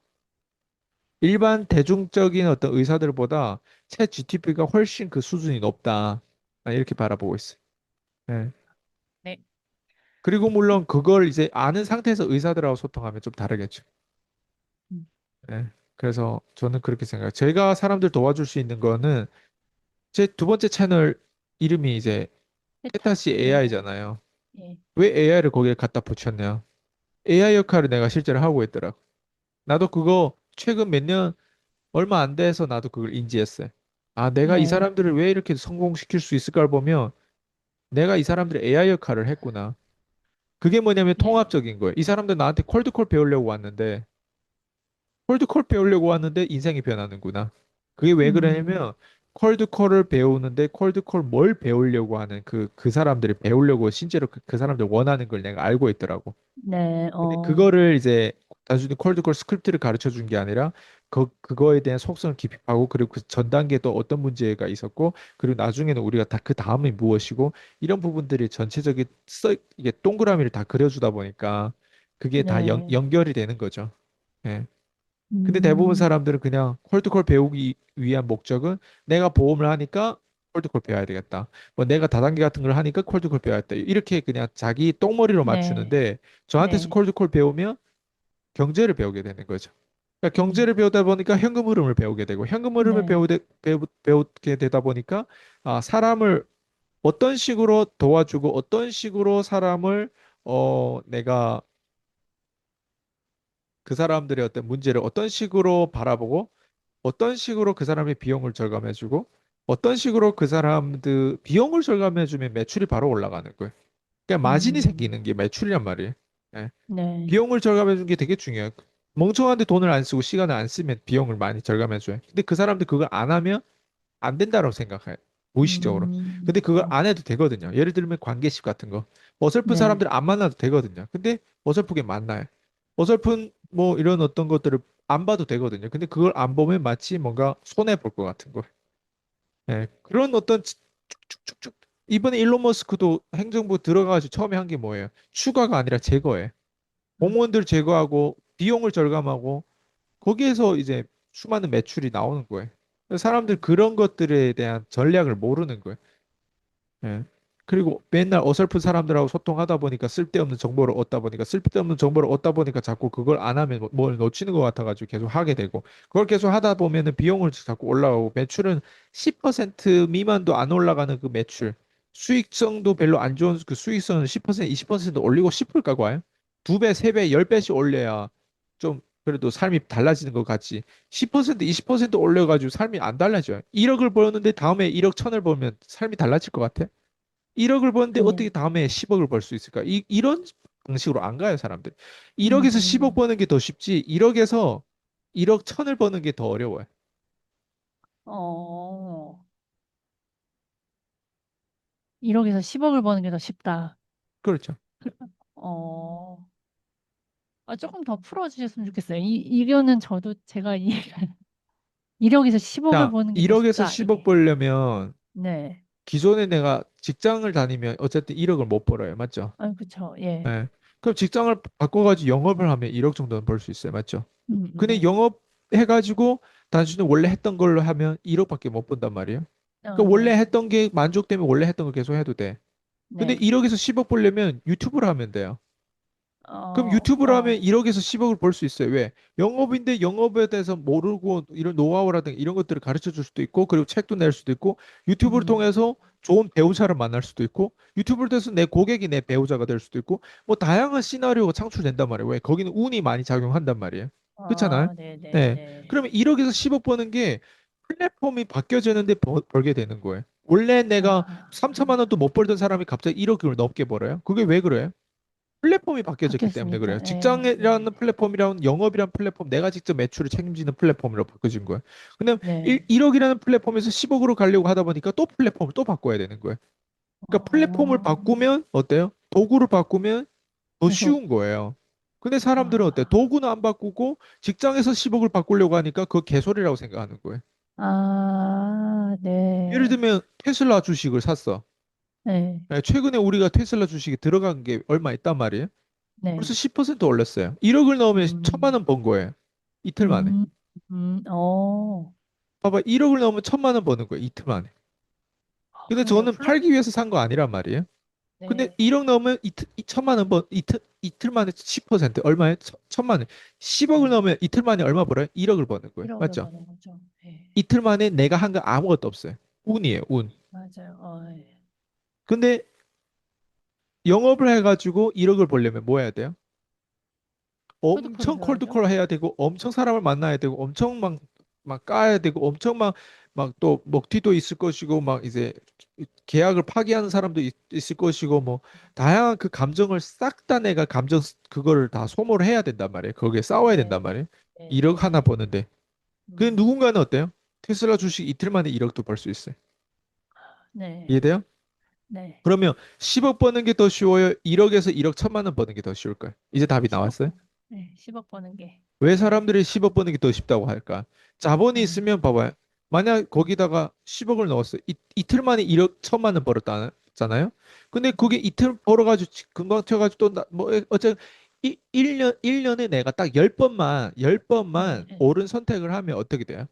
일반 대중적인 어떤 의사들보다 챗 GTP가 훨씬 그 수준이 높다. 난 이렇게 바라보고 있어요. 예. 네. 그리고 물론 그걸 이제 아는 상태에서 의사들하고 소통하면 좀 다르겠죠. 음, 예. 그래서 저는 그렇게 생각해요. 제가 사람들 도와줄 수 있는 거는 제 두 번째 채널 이름이 이제 세타, 캐타시 AI. AI잖아요. 예. 왜 AI를 거기에 갖다 붙였냐? AI 역할을 내가 실제로 하고 있더라고. 나도 그거 최근 몇 년 얼마 안 돼서 나도 그걸 인지했어요. 아, 내가 이 네, 사람들을 왜 이렇게 성공시킬 수 있을까를 보면 내가 이 사람들의 AI 역할을 했구나. 그게 뭐냐면 네, 통합적인 거예요. 이 사람들 나한테 콜드콜 배우려고 왔는데 콜드콜 배우려고 왔는데 인생이 변하는구나. 그게 왜 음, 그러냐면 콜드콜을 배우는데 콜드콜 뭘 배우려고 하는 그 사람들이 배우려고 실제로 그 사람들 원하는 걸 내가 알고 있더라고. 네, 근데 그거를 이제 단순히 콜드콜 스크립트를 가르쳐 준 게 아니라 그거에 대한 속성을 깊이 파고 그리고 그 전 단계에 또 어떤 문제가 있었고 그리고 나중에는 우리가 다 그 다음이 무엇이고 이런 부분들이 전체적인 이게 동그라미를 다 그려주다 보니까 그게 다 네, 연결이 되는 거죠. 예. 근데 대부분 음, 사람들은 그냥 콜드콜 배우기 위한 목적은 내가 보험을 하니까 콜드콜 배워야 되겠다. 뭐 내가 다단계 같은 걸 하니까 콜드콜 배워야겠다. 이렇게 그냥 자기 똥머리로 네, 맞추는데 저한테서 네, 콜드콜 배우면 경제를 배우게 되는 거죠. 그러니까 음, 경제를 배우다 보니까 현금 흐름을 배우게 되고 현금 흐름을 네, 배우게 되다 보니까 사람을 어떤 식으로 도와주고 어떤 식으로 사람을 내가 그 사람들의 어떤 문제를 어떤 식으로 바라보고 어떤 식으로 그 사람의 비용을 절감해주고 어떤 식으로 그 사람들 비용을 절감해주면 매출이 바로 올라가는 거예요. 그러니까 마진이 음, 생기는 게 매출이란 말이에요. 예. 네, 비용을 절감해 준 게 되게 중요해요. 멍청한데 돈을 안 쓰고 시간을 안 쓰면 비용을 많이 절감해 줘요. 근데 그 사람들 그걸 안 하면 안 된다고 생각해요. 무의식적으로. 근데 그걸 어, 안 해도 되거든요. 예를 들면 관계식 같은 거. 어설픈 네, 사람들 안 만나도 되거든요. 근데 어설프게 만나요. 어설픈 뭐 이런 어떤 것들을 안 봐도 되거든요. 근데 그걸 안 보면 마치 뭔가 손해 볼 것 같은 거. 예, 그런 어떤 쭉쭉쭉쭉 이번에 일론 머스크도 행정부 들어가가지고 처음에 한 게 뭐예요? 추가가 아니라 제거예요. 음, 공무원들 제거하고 비용을 절감하고 거기에서 이제 수많은 매출이 나오는 거예요. 그래서 사람들 그런 것들에 대한 전략을 모르는 거예요. 예. 그리고 맨날 어설픈 사람들하고 소통하다 보니까 쓸데없는 정보를 얻다 보니까 쓸데없는 정보를 얻다 보니까 자꾸 그걸 안 하면 뭘 놓치는 것 같아가지고 계속 하게 되고 그걸 계속 하다 보면은 비용을 자꾸 올라가고 매출은 10% 미만도 안 올라가는 그 매출 수익성도 별로 안 좋은 그 수익성은 10% 20% 올리고 싶을까 과연? 두 배, 세 배, 열 배씩 올려야 좀 그래도 삶이 달라지는 것 같지. 10% 20% 올려가지고 삶이 안 달라져요. 1억을 벌었는데 다음에 1억 천을 벌면 삶이 달라질 것 같아? 1억을 버는데 어떻게 네. 다음에 10억을 벌 수 있을까? 이런 방식으로 안 가요, 사람들. 1억에서 10억 음, 버는 게 더 쉽지, 1억에서 1억 천을 버는 게 더 어려워요. 어, 1억에서 10억을 버는 게 더 쉽다. 그렇죠. 어, 조금 더 풀어주셨으면 좋겠어요. 이거는 저도 제가 1억에서 10억을 자, 버는 게 더 1억에서 쉽다. 10억 벌려면 네. 기존에 내가 직장을 다니면 어쨌든 1억을 못 벌어요. 맞죠? 그쵸. 예. 예. 그럼 직장을 바꿔가지고 영업을 하면 1억 정도는 벌 수 있어요. 맞죠? 근데 네. 영업 해가지고 단순히 원래 했던 걸로 하면 1억밖에 못 번단 말이에요. 그러니까 원래 네. 했던 게 만족되면 원래 했던 거 계속 해도 돼. 근데 네. 1억에서 10억 벌려면 유튜브를 하면 돼요. 그럼 어, 유튜브를 하면 어, 1억에서 10억을 벌 수 있어요. 왜? 영업인데 영업에 대해서 모르고 이런 노하우라든가 이런 것들을 가르쳐 줄 수도 있고, 그리고 책도 낼 수도 있고, 유튜브를 음, 통해서 좋은 배우자를 만날 수도 있고, 유튜브를 통해서 내 고객이 내 배우자가 될 수도 있고, 뭐 다양한 시나리오가 창출된단 말이에요. 왜? 거기는 운이 많이 작용한단 말이에요. 그렇잖아요? 네. 네네네. 그러면 1억에서 10억 버는 게 플랫폼이 바뀌어지는데 벌게 되는 거예요. 원래 내가 아, 3천만 원도 못 벌던 사람이 갑자기 1억을 넘게 벌어요. 그게 왜 그래요? 플랫폼이 바뀌어졌기 때문에 그래요. 바뀌었으니까. 네, 직장이라는 네, 플랫폼이랑 영업이라는 플랫폼, 내가 직접 매출을 책임지는 플랫폼으로 바뀌어진 거예요. 근데 네. 1억이라는 플랫폼에서 10억으로 가려고 하다 보니까 또 플랫폼을 또 바꿔야 되는 거예요. 그러니까 플랫폼을 어, 바꾸면 어때요? 도구를 바꾸면 더 계속, 쉬운 거예요. 근데 사람들은 어때요? 아, 도구는 안 바꾸고 직장에서 10억을 바꾸려고 하니까 그거 개소리라고 생각하는 거예요. 예를 네, 들면 테슬라 주식을 샀어. 네, 네, 최근에 우리가 테슬라 주식에 들어간 게 얼마 있단 말이에요? 벌써 네. 10% 올렸어요. 1억을 넣으면 천만 음, 원 번 거예요. 이틀 만에. 음, 어, 봐봐, 1억을 넣으면 천만 원 버는 거예요. 이틀 만에. 근데 그러네요. 저는 팔기 위해서 산 거 아니란 말이에요. 근데 네. 1억 넣으면 천만 원 이틀 만에 10% 얼마에? 천만 원. 10억을 네. 넣으면 이틀 만에 얼마 벌어요? 1억을 버는 거예요. 1억을 맞죠? 버는 거죠. 네. 이틀 만에 내가 한 거 아무것도 없어요. 운이에요, 운. 맞아요. 네. 근데 영업을 해가지고 1억을 벌려면 뭐 해야 돼요? 콜드콜을 엄청 해야죠. 콜드콜 해야 되고 엄청 사람을 만나야 되고 엄청 막 까야 되고 엄청 막 또 먹튀도 있을 것이고 막 이제 계약을 파기하는 사람도 있을 것이고 뭐 다양한 그 감정을 싹 다 내가 그거를 다 소모를 해야 된단 말이에요. 거기에 싸워야 된단 네, 말이에요. 네, 1억 하나 네. 버는데. 그 음, 누군가는 어때요? 테슬라 주식 이틀 만에 1억도 벌 수 있어요. 네, 이해돼요? 네. 그러면 10억 버는 게 더 쉬워요? 1억에서 1억 천만 원 버는 게 더 쉬울까요? 이제 답이 10억 나왔어요? 번, 네, 10억 버는 게. 왜 네. 사람들이 10억 버는 게 더 쉽다고 할까? 자본이 음, 있으면 봐봐요. 만약 음, 거기다가 10억을 넣었어요. 이틀 만에 1억 천만 원 벌었잖아요. 근데 그게 이틀 벌어가지고 금방 튀어가지고 또뭐 어쨌든 1년에 내가 딱 10번만 네, 10번만 네. 옳은 선택을 하면 어떻게 돼요?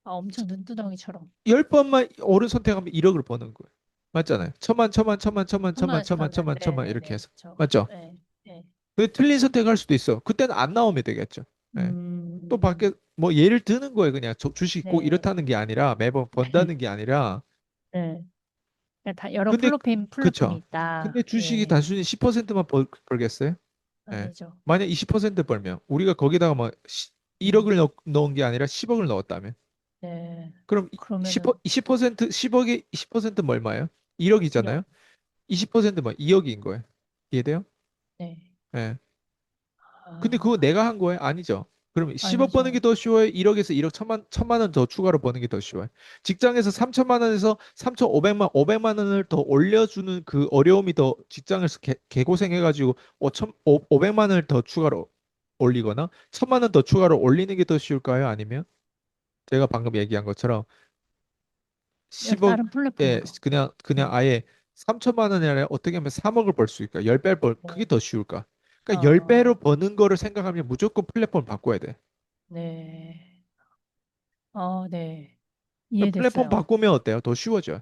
엄청 눈두덩이처럼. 10번만 옳은 선택하면 1억을 버는 거예요. 맞잖아요. 천만 천만 천만 천만 천만 천만 원씩 천만 하면, 천만 네, 천만 네, 이렇게 네. 해서 그쵸. 맞죠? 네, 네. 근데 틀린 선택할 수도 있어. 그때는 안 나오면 되겠죠. 네. 또 음, 밖에 뭐 예를 드는 거예요. 그냥 주식 꼭 네, 이렇다는 게 아니라 매번 번다는 게 아니라 네. 그러니까 다 여러 근데 플랫폼이 그쵸. 근데 있다. 주식이 예, 단순히 10%만 벌겠어요? 예. 아니죠. 만약 20% 벌면 우리가 거기다가 뭐 음, 1억을 넣은 게 아니라 10억을 넣었다면 네. 그럼 그러면은 10억에 20%면 얼마예요? 1억. 1억이잖아요. 20%면 2억인 거예요. 이해돼요? 네. 예. 근데 그거 아, 내가 한 거예요? 아니죠. 그럼 10억 버는 게 아니죠. 더 쉬워요? 1억에서 1억 천만 원 더 추가로 버는 게 더 쉬워요? 직장에서 3천만 원에서 500만 원을 더 올려주는 그 어려움이 더 직장에서 개고생해가지고 500만 원을 더 추가로 올리거나 1,000만 원 더 추가로 올리는 게 더 쉬울까요? 아니면 제가 방금 얘기한 것처럼 다른 10억에 플랫폼으로. 그냥 네. 아예 3천만 원이 아니라 어떻게 하면 3억을 벌 수 있을까? 10배 그게 네. 더 쉬울까? 그러니까 10배로 어, 버는 거를 생각하면 무조건 플랫폼을 바꿔야 돼. 네. 네. 그러니까 플랫폼 이해됐어요. 바꾸면 어때요? 더 쉬워져요.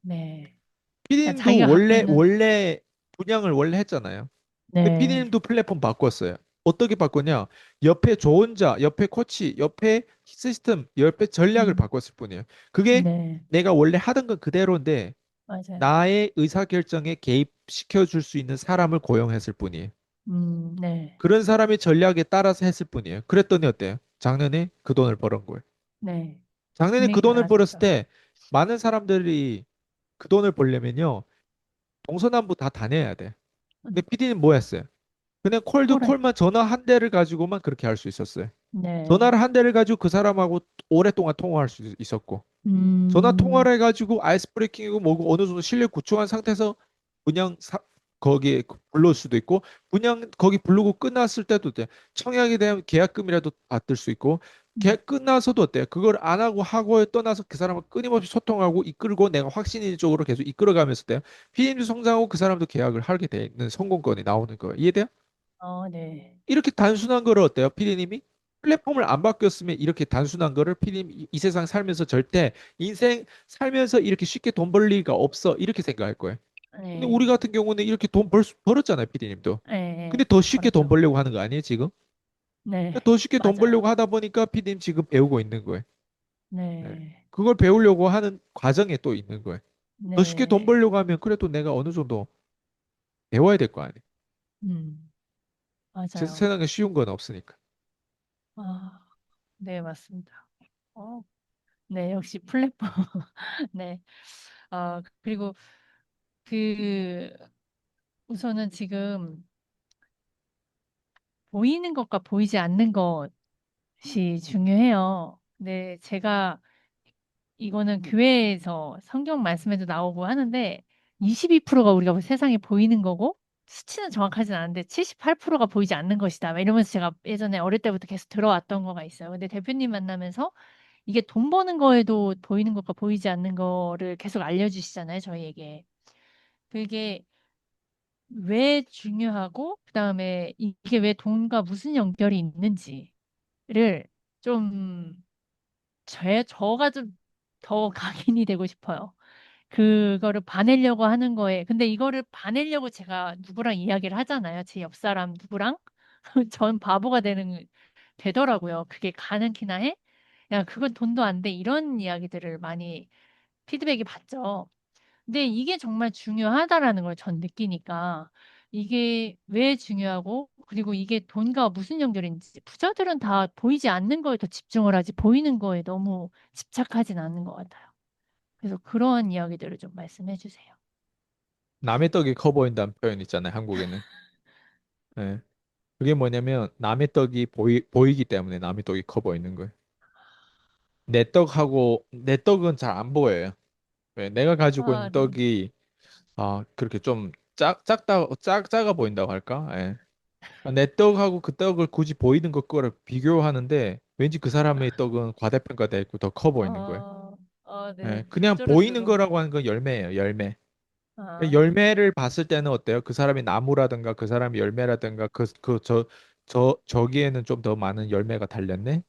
네. 그러니까 피디님도 자기가 갖고 있는, 원래 분양을 원래 했잖아요. 근데 네. 피디님도 플랫폼 바꿨어요. 어떻게 바꿨냐? 옆에 조언자, 옆에 코치, 옆에 시스템, 옆에 전략을 음, 바꿨을 뿐이에요. 그게 네. 내가 원래 하던 건 그대로인데 맞아요. 나의 의사결정에 개입시켜 줄 수 있는 사람을 고용했을 뿐이에요. 네. 그런 사람의 전략에 따라서 했을 뿐이에요. 그랬더니 어때요? 작년에 그 돈을 벌은 거예요. 네. 작년에 그 분명히 돈을 벌었을 달라졌죠. 때 많은 사람들이 그 돈을 벌려면요. 동서남북 다 다녀야 돼. 근데 음, PD는 뭐 했어요? 그냥 콜드 콜에, 콜만 전화 한 대를 가지고만 그렇게 할 수 있었어요. 네. 전화를 한 대를 가지고 그 사람하고 오랫동안 통화할 수 있었고 전화 음, 통화를 해가지고 아이스 브레이킹이고 뭐고 어느 정도 실력 구축한 상태에서 그냥 거기에 불러올 수도 있고 그냥 거기 부르고 끝났을 때도 돼. 청약에 대한 계약금이라도 받을 수 있고 계약 끝나서도 어때요? 그걸 안 하고 하고에 떠나서 그 사람과 끊임없이 소통하고 이끌고 내가 확신적으로 계속 이끌어가면서 돼요. PM도 성장하고 그 사람도 계약을 하게 돼 있는 성공권이 나오는 거예요. 이해돼요? 네. 이렇게 단순한 거를 어때요? 피디님이 플랫폼을 안 바뀌었으면 이렇게 단순한 거를 피디님 이 세상 살면서 절대 인생 살면서 이렇게 쉽게 돈 벌 리가 없어 이렇게 생각할 거예요. 근데 우리 네. 같은 경우는 이렇게 벌었잖아요, 피디님도. 네. 근데 네. 더 쉽게 돈 그렇죠. 벌려고 하는 거 아니에요, 지금? 네. 더 쉽게 돈 맞아요. 벌려고 하다 보니까 피디님 지금 배우고 있는 거예요. 네. 네. 그걸 배우려고 하는 과정에 또 있는 거예요. 더 쉽게 돈 네. 벌려고 하면 그래도 내가 어느 정도 배워야 될 거 아니에요. 음, 맞아요. 세상에 쉬운 건 없으니까. 아, 네, 맞습니다. 어, 네, 역시 플랫폼. 네. 그리고 그, 우선은 지금 보이는 것과 보이지 않는 것이 중요해요. 근데 제가 이거는 교회에서 성경 말씀에도 나오고 하는데 22%가 우리가 세상에 보이는 거고 수치는 정확하진 않은데 78%가 보이지 않는 것이다. 막 이러면서 제가 예전에 어릴 때부터 계속 들어왔던 거가 있어요. 근데 대표님 만나면서 이게 돈 버는 거에도 보이는 것과 보이지 않는 거를 계속 알려주시잖아요, 저희에게. 그게 왜 중요하고, 그다음에 이게 왜 돈과 무슨 연결이 있는지를 좀, 저가 좀 더 각인이 되고 싶어요. 그거를 봐내려고 하는 거에. 근데 이거를 봐내려고 제가 누구랑 이야기를 하잖아요. 제 옆 사람 누구랑. 전 바보가 되더라고요. 그게 가능키나 해? 야, 그건 돈도 안 돼. 이런 이야기들을 많이 피드백이 받죠. 근데 이게 정말 중요하다라는 걸 전 느끼니까 이게 왜 중요하고 그리고 이게 돈과 무슨 연결인지 부자들은 다 보이지 않는 거에 더 집중을 하지 보이는 거에 너무 집착하진 않는 것 같아요. 그래서 그런 이야기들을 좀 말씀해 주세요. 남의 떡이 커 보인다는 표현 있잖아요, 한국에는. 예. 그게 뭐냐면 남의 떡이 보이기 때문에 남의 떡이 커 보이는 거예요. 내 떡은 잘 안 보여요. 왜? 내가 가지고 있는 네. 떡이 그렇게 좀 작아 보인다고 할까? 예. 내 떡하고 그 떡을 굳이 보이는 것과를 비교하는데 왠지 그 사람의 떡은 과대평가돼 있고 더 커 보이는 거예요. 예. 네. 그냥 보이는 두루두루. 거라고 하는 건 열매예요, 열매. 아, 열매를 봤을 때는 어때요? 그 사람이 나무라든가 그 사람이 열매라든가 저기에는 좀 더 많은 열매가 달렸네?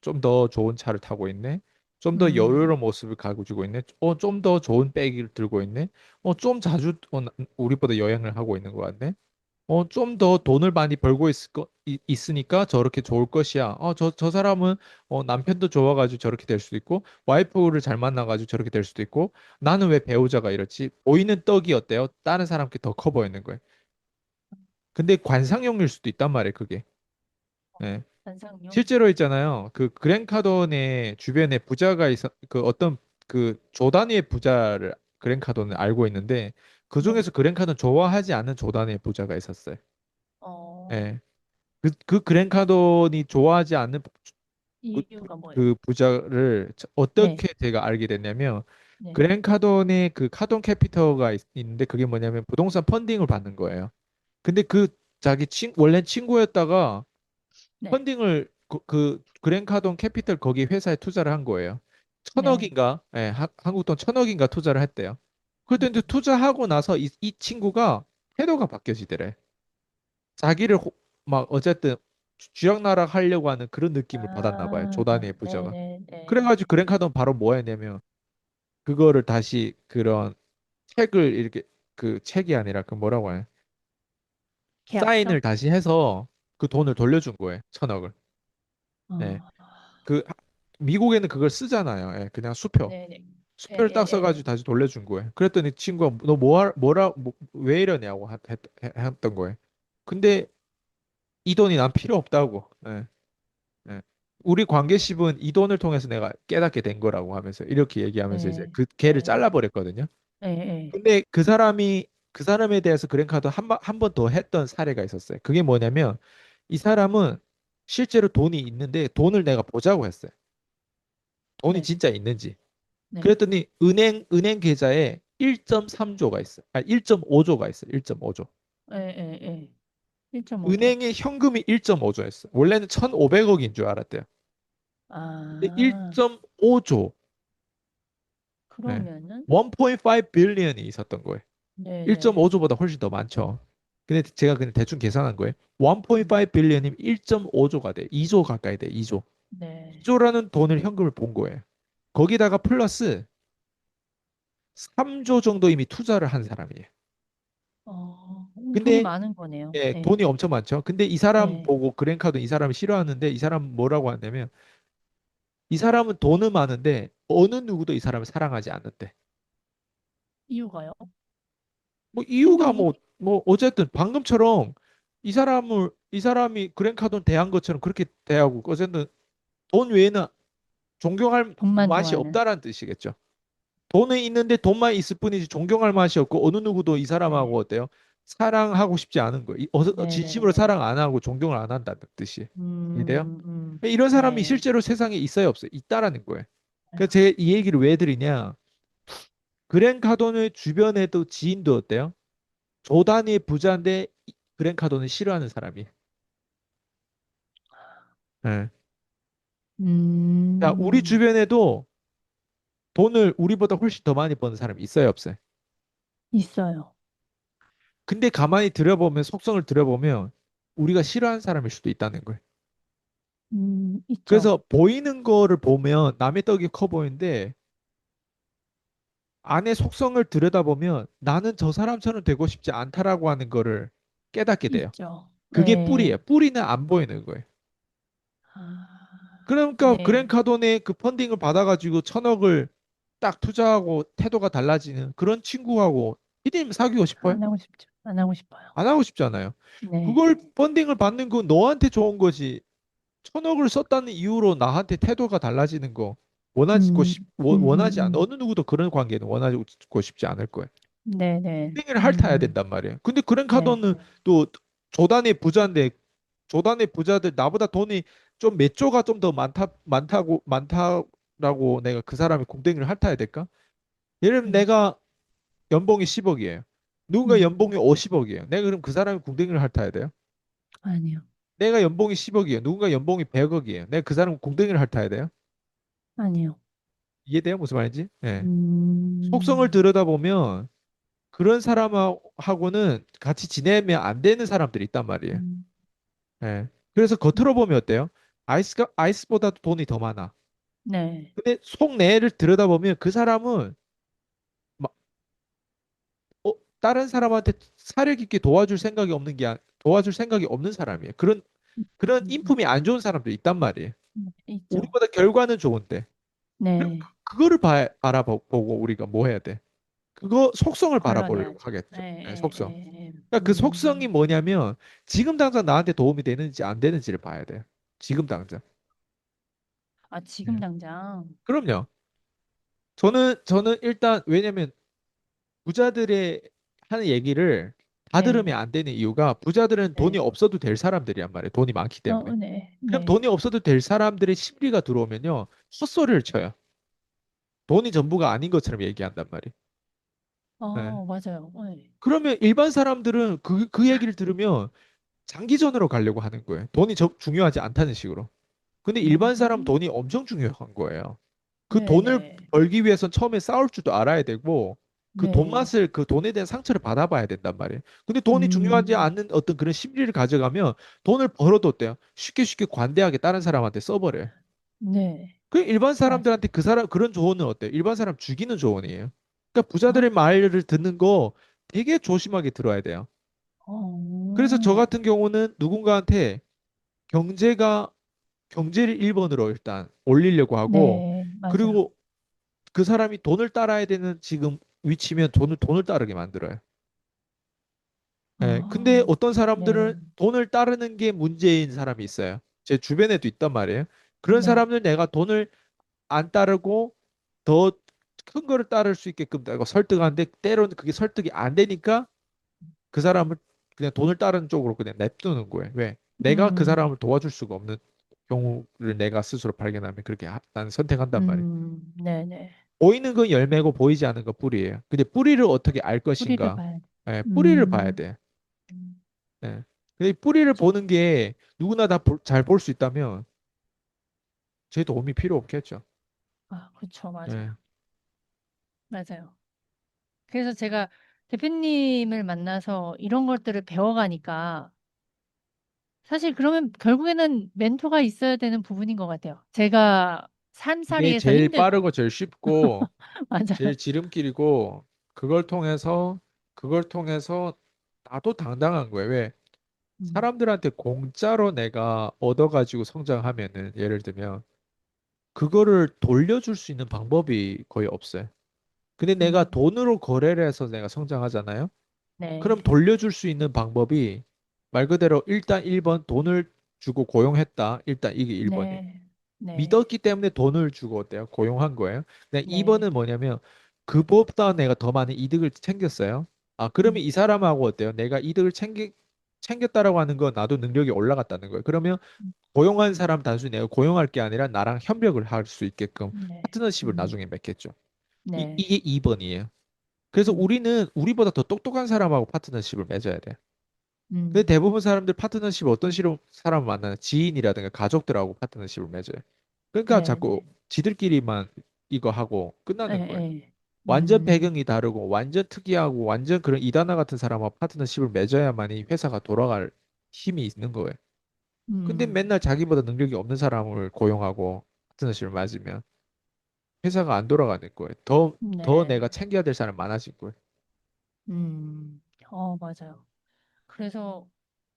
좀 더 좋은 차를 타고 있네. 좀 더 음, 여유로운 모습을 가지고 있네. 좀 더 좋은 백을 들고 있네. 좀 자주 우리보다 여행을 하고 있는 것 같네. 좀 더 돈을 많이 벌고 있으니까 저렇게 좋을 것이야. 저 사람은 남편도 좋아가지고 저렇게 될 수도 있고, 와이프를 잘 만나가지고 저렇게 될 수도 있고, 나는 왜 배우자가 이렇지? 보이는 떡이 어때요? 다른 사람께 더 커 보이는 거예요. 근데 관상용일 수도 있단 말이에요, 그게. 예. 관상용. 실제로 있잖아요. 그 그랜 카돈의 주변에 부자가 그 어떤 그 조단위의 부자를 그랜 카돈은 알고 있는데 그 네. 중에서 그랜 카돈 좋아하지 않는 조단위의 부자가 있었어요. 어, 예. 그 그랜 카돈이 좋아하지 않는 이유가 뭐예요? 그 부자를 네. 어떻게 제가 알게 됐냐면 네. 그랜 카돈의 그 카돈 캐피터가 있는데 그게 뭐냐면 부동산 펀딩을 받는 거예요. 근데 그 자기 원래 친구였다가 네. 펀딩을 그 그랜카돈 캐피털 거기 회사에 투자를 한 거예요. 네. 천억인가? 예, 한국 돈 천억인가 투자를 했대요. 그랬더니 이제 음, 투자하고 나서 이 친구가 태도가 바뀌어지더래. 자기를 막 어쨌든 쥐락나락 하려고 하는 그런 느낌을 받았나 봐요. 아, 조단위의 부자가. 네네네. 그래가지고 그랜카드는 바로 뭐 했냐면 그거를 다시 그런 책을 이렇게 그 책이 아니라 그 뭐라고 하냐 사인을 계약서? 다시 해서 그 돈을 돌려준 거예요. 1,000억을. 예. 어, 그 미국에는 그걸 쓰잖아요. 예. 그냥 수표. 네네. 수표를 딱 써가지고 예예예. 다시 돌려준 거예요. 그랬더니 친구가 너 왜 이러냐고 했던 거예요. 근데 이 돈이 난 필요 없다고. 예. 예. 우리 관계십은 이 돈을 통해서 내가 깨닫게 된 거라고 하면서 이렇게 얘기하면서 이제 네. 그 걔를 네. 잘라버렸거든요. 예예. 근데 그 사람에 대해서 그린카드 한 번 더 했던 사례가 있었어요. 그게 뭐냐면 이 사람은 실제로 돈이 있는데 돈을 내가 보자고 했어요. 돈이 네. 진짜 있는지. 네. 그랬더니 은행 계좌에 1.3조가 있어요. 아, 1.5조가 있어요. 1.5조. 예예예. 1.5조. 은행에 현금이 1.5조였어요. 원래는 1,500억인 줄 알았대요. 근데 아, 1.5조. 네. 그러면은 1.5 빌리언이 있었던 거예요. 네네. 1.5조보다 훨씬 더 많죠. 근데 제가 그냥 대충 계산한 거예요. 1.5 음, 빌리언이면 1.5조가 돼. 2조 가까이 돼. 2조. 네. 2조라는 돈을 현금을 본 거예요. 거기다가 플러스 3조 정도 이미 투자를 한 사람이에요. 돈이 근데 많은 거네요. 예, 네. 돈이 엄청 많죠. 근데 이 사람 네. 보고 그랜카드 이 사람을 싫어하는데 이 사람 뭐라고 하냐면 이 사람은 돈은 많은데 어느 누구도 이 사람을 사랑하지 않는데. 이유가요? 뭐 이유가 행동이 뭐 어쨌든 방금처럼 이 사람이 그랜카드를 대한 것처럼 그렇게 대하고 어쨌든 돈 외에는 존경할 돈만 맛이 좋아하는. 없다라는 뜻이겠죠. 돈은 있는데 돈만 있을 뿐이지 존경할 맛이 없고 어느 누구도 이 네. 사람하고 어때요? 사랑하고 싶지 않은 거예요. 진심으로 네네네. 사랑 안 하고 존경을 안 한다는 뜻이. 이해돼요? 음, 음, 이런 사람이 네. 실제로 세상에 있어요, 없어요? 있다라는 거예요. 그래서 제가 이 얘기를 왜 드리냐? 그랜 카돈의 주변에도 지인도 어때요? 조단위의 부자인데 그랜 카돈을 싫어하는 사람이. 예. 자, 우리 음, 주변에도 돈을 우리보다 훨씬 더 많이 버는 사람이 있어요, 없어요? 있어요. 근데 가만히 들여보면 속성을 들여보면 우리가 싫어하는 사람일 수도 있다는 거예요. 있죠. 그래서 보이는 거를 보면 남의 떡이 커 보이는데 안에 속성을 들여다보면 나는 저 사람처럼 되고 싶지 않다라고 하는 거를 깨닫게 돼요. 있죠. 그게 뿌리예요. 네. 뿌리는 안 보이는 거예요. 아, 그러니까 네. 그랜카돈의 그 펀딩을 받아가지고 1,000억을 딱 투자하고 태도가 달라지는 그런 친구하고 피디님 사귀고 싶어요? 안 하고 싶죠. 안 하고 싶어요. 안 하고 싶잖아요. 네. 그걸 펀딩을 받는 건 너한테 좋은 거지. 1,000억을 썼다는 이유로 나한테 태도가 달라지는 거 음, 원하지 않아. 음. 어느 누구도 그런 관계는 원하고 싶지 않을 거예요. 네네. 땡을 핥아야 된단 말이에요. 근데 네. 그랜카도는 또 조단의 부자인데 조단의 부자들 나보다 돈이 좀 몇 조가 좀 더 많다라고 내가 그 사람의 공땡이를 핥아야 될까? 예를 들면 음, 내가 연봉이 10억이에요. 누군가 음. 연봉이 50억이에요. 내가 그럼 그 사람의 공땡이를 핥아야 돼요. 아니요. 내가 연봉이 10억이에요. 누군가 연봉이 100억이에요. 내가 그 사람 공땡이를 핥아야 돼요. 아니요. 이해돼요? 무슨 말인지? 예. 속성을 음, 들여다보면 그런 사람하고는 같이 지내면 안 되는 사람들이 있단 말이에요. 음, 예. 그래서 겉으로 보면 어때요? 아이스보다도 돈이 더 많아. 네. 근데 속내를 들여다보면 그 사람은 막, 어, 다른 사람한테 사려 깊게 도와줄 생각이 없는 사람이에요. 그런 음, 인품이 안 좋은 사람도 있단 말이에요. 있죠. 우리보다 결과는 좋은데. 그럼 네. 그거를 바라보고 우리가 뭐 해야 돼? 그거 속성을 바라보려고 걸러내야죠. 하겠죠. 네, 네, 속성. 네, 네. 그러니까 그 속성이 뭐냐면 지금 당장 나한테 도움이 되는지 안 되는지를 봐야 돼요. 지금 당장. 아, 지금 네. 당장. 그럼요. 저는 일단 왜냐면 부자들의 하는 얘기를 다 네. 들으면 안 되는 이유가 부자들은 돈이 네. 없어도 될 사람들이란 말이에요. 돈이 많기 때문에. 네. 그럼 네. 돈이 없어도 될 사람들의 심리가 들어오면요. 헛소리를 쳐요. 돈이 전부가 아닌 것처럼 얘기한단 말이에요. 네. 맞아요. 네. 그러면 일반 사람들은 그 얘기를 들으면 장기전으로 가려고 하는 거예요. 돈이 중요하지 않다는 식으로. 근데 일반 사람 음, 돈이 엄청 중요한 거예요. 그 네, 돈을 네. 벌기 위해선 처음에 싸울 줄도 알아야 되고 그 돈 네. 맛을, 그 돈에 대한 상처를 받아봐야 된단 말이에요. 근데 돈이 중요하지 음, 않는 어떤 그런 심리를 가져가면 돈을 벌어도 어때요? 쉽게 쉽게 관대하게 다른 사람한테 써버려요. 네. 그 일반 맞아. 사람들한테 그 사람 그런 조언은 어때요? 일반 사람 죽이는 조언이에요. 그러니까 부자들의 아, 말을 듣는 거 되게 조심하게 들어야 돼요. 그래서 저 어, 같은 경우는 누군가한테 경제가 경제를 1번으로 일단 올리려고 하고, 네, 맞아요. 그리고 그 사람이 돈을 따라야 되는 지금 위치면 돈을 따르게 만들어요. 예, 근데 아, 어떤 사람들은 네, 돈을 따르는 게 문제인 사람이 있어요. 제 주변에도 있단 말이에요. 그런 네. 사람들 내가 돈을 안 따르고 더 큰 거를 따를 수 있게끔 내가 설득하는데 때로는 그게 설득이 안 되니까 그 사람을 그냥 돈을 따르는 쪽으로 그냥 냅두는 거예요. 왜? 내가 그 음, 사람을 도와줄 수가 없는 경우를 내가 스스로 발견하면 그렇게 나는 선택한단 말이에요. 네네. 보이는 건 열매고 보이지 않는 건 뿌리예요. 근데 뿌리를 어떻게 알 뿌리를 것인가? 봐야 돼. 예, 뿌리를 봐야 음, 돼. 음, 예. 근데 이 뿌리를 저- 보는 게 누구나 다 잘 볼 수 있다면 제 도움이 필요 없겠죠. 그쵸, 맞아요. 예. 맞아요. 그래서 제가 대표님을 만나서 이런 것들을 배워가니까 사실 그러면 결국에는 멘토가 있어야 되는 부분인 것 같아요. 제가 그게 삶살이에서 제일 힘들 때. 빠르고 제일 쉽고 맞아요. 제일 지름길이고 그걸 통해서 그걸 통해서 나도 당당한 거예요. 왜? 음, 사람들한테 공짜로 내가 얻어가지고 성장하면은 예를 들면 그거를 돌려줄 수 있는 방법이 거의 없어요. 근데 내가 음, 돈으로 거래를 해서 내가 성장하잖아요. 그럼 네, 돌려줄 수 있는 방법이 말 그대로 일단 1번 돈을 주고 고용했다. 일단 이게 1번이에요. 네, 네, 믿었기 때문에 돈을 주고 어때요? 고용한 거예요. 근데 네. 2번은 뭐냐면 그보다 내가 더 많은 이득을 챙겼어요. 아, 그러면 음, 이 사람하고 어때요? 내가 이득을 챙겼다라고 하는 건 나도 능력이 올라갔다는 거예요. 그러면 고용한 사람 단순히 내가 고용할 게 아니라 나랑 협력을 할 수 있게끔 네, 파트너십을 나중에 맺겠죠. 네, 이게 2번이에요. 그래서 음, 우리는 우리보다 더 똑똑한 사람하고 파트너십을 맺어야 돼. 근데 음, 대부분 사람들 파트너십 어떤 식으로 사람을 만나는 지인이라든가 가족들하고 파트너십을 맺어요. 그러니까 네, 자꾸 네, 지들끼리만 이거 하고 네, 끝나는 거예요. 네. 완전 배경이 다르고 완전 특이하고 완전 그런 이단아 같은 사람하고 파트너십을 맺어야만이 회사가 돌아갈 힘이 있는 거예요. 근데 음, 맨날 자기보다 능력이 없는 사람을 고용하고 파트너십을 맺으면 회사가 안 돌아가는 거예요. 더 내가 네, 챙겨야 될 사람 많아질 거예요. 맞아요. 그래서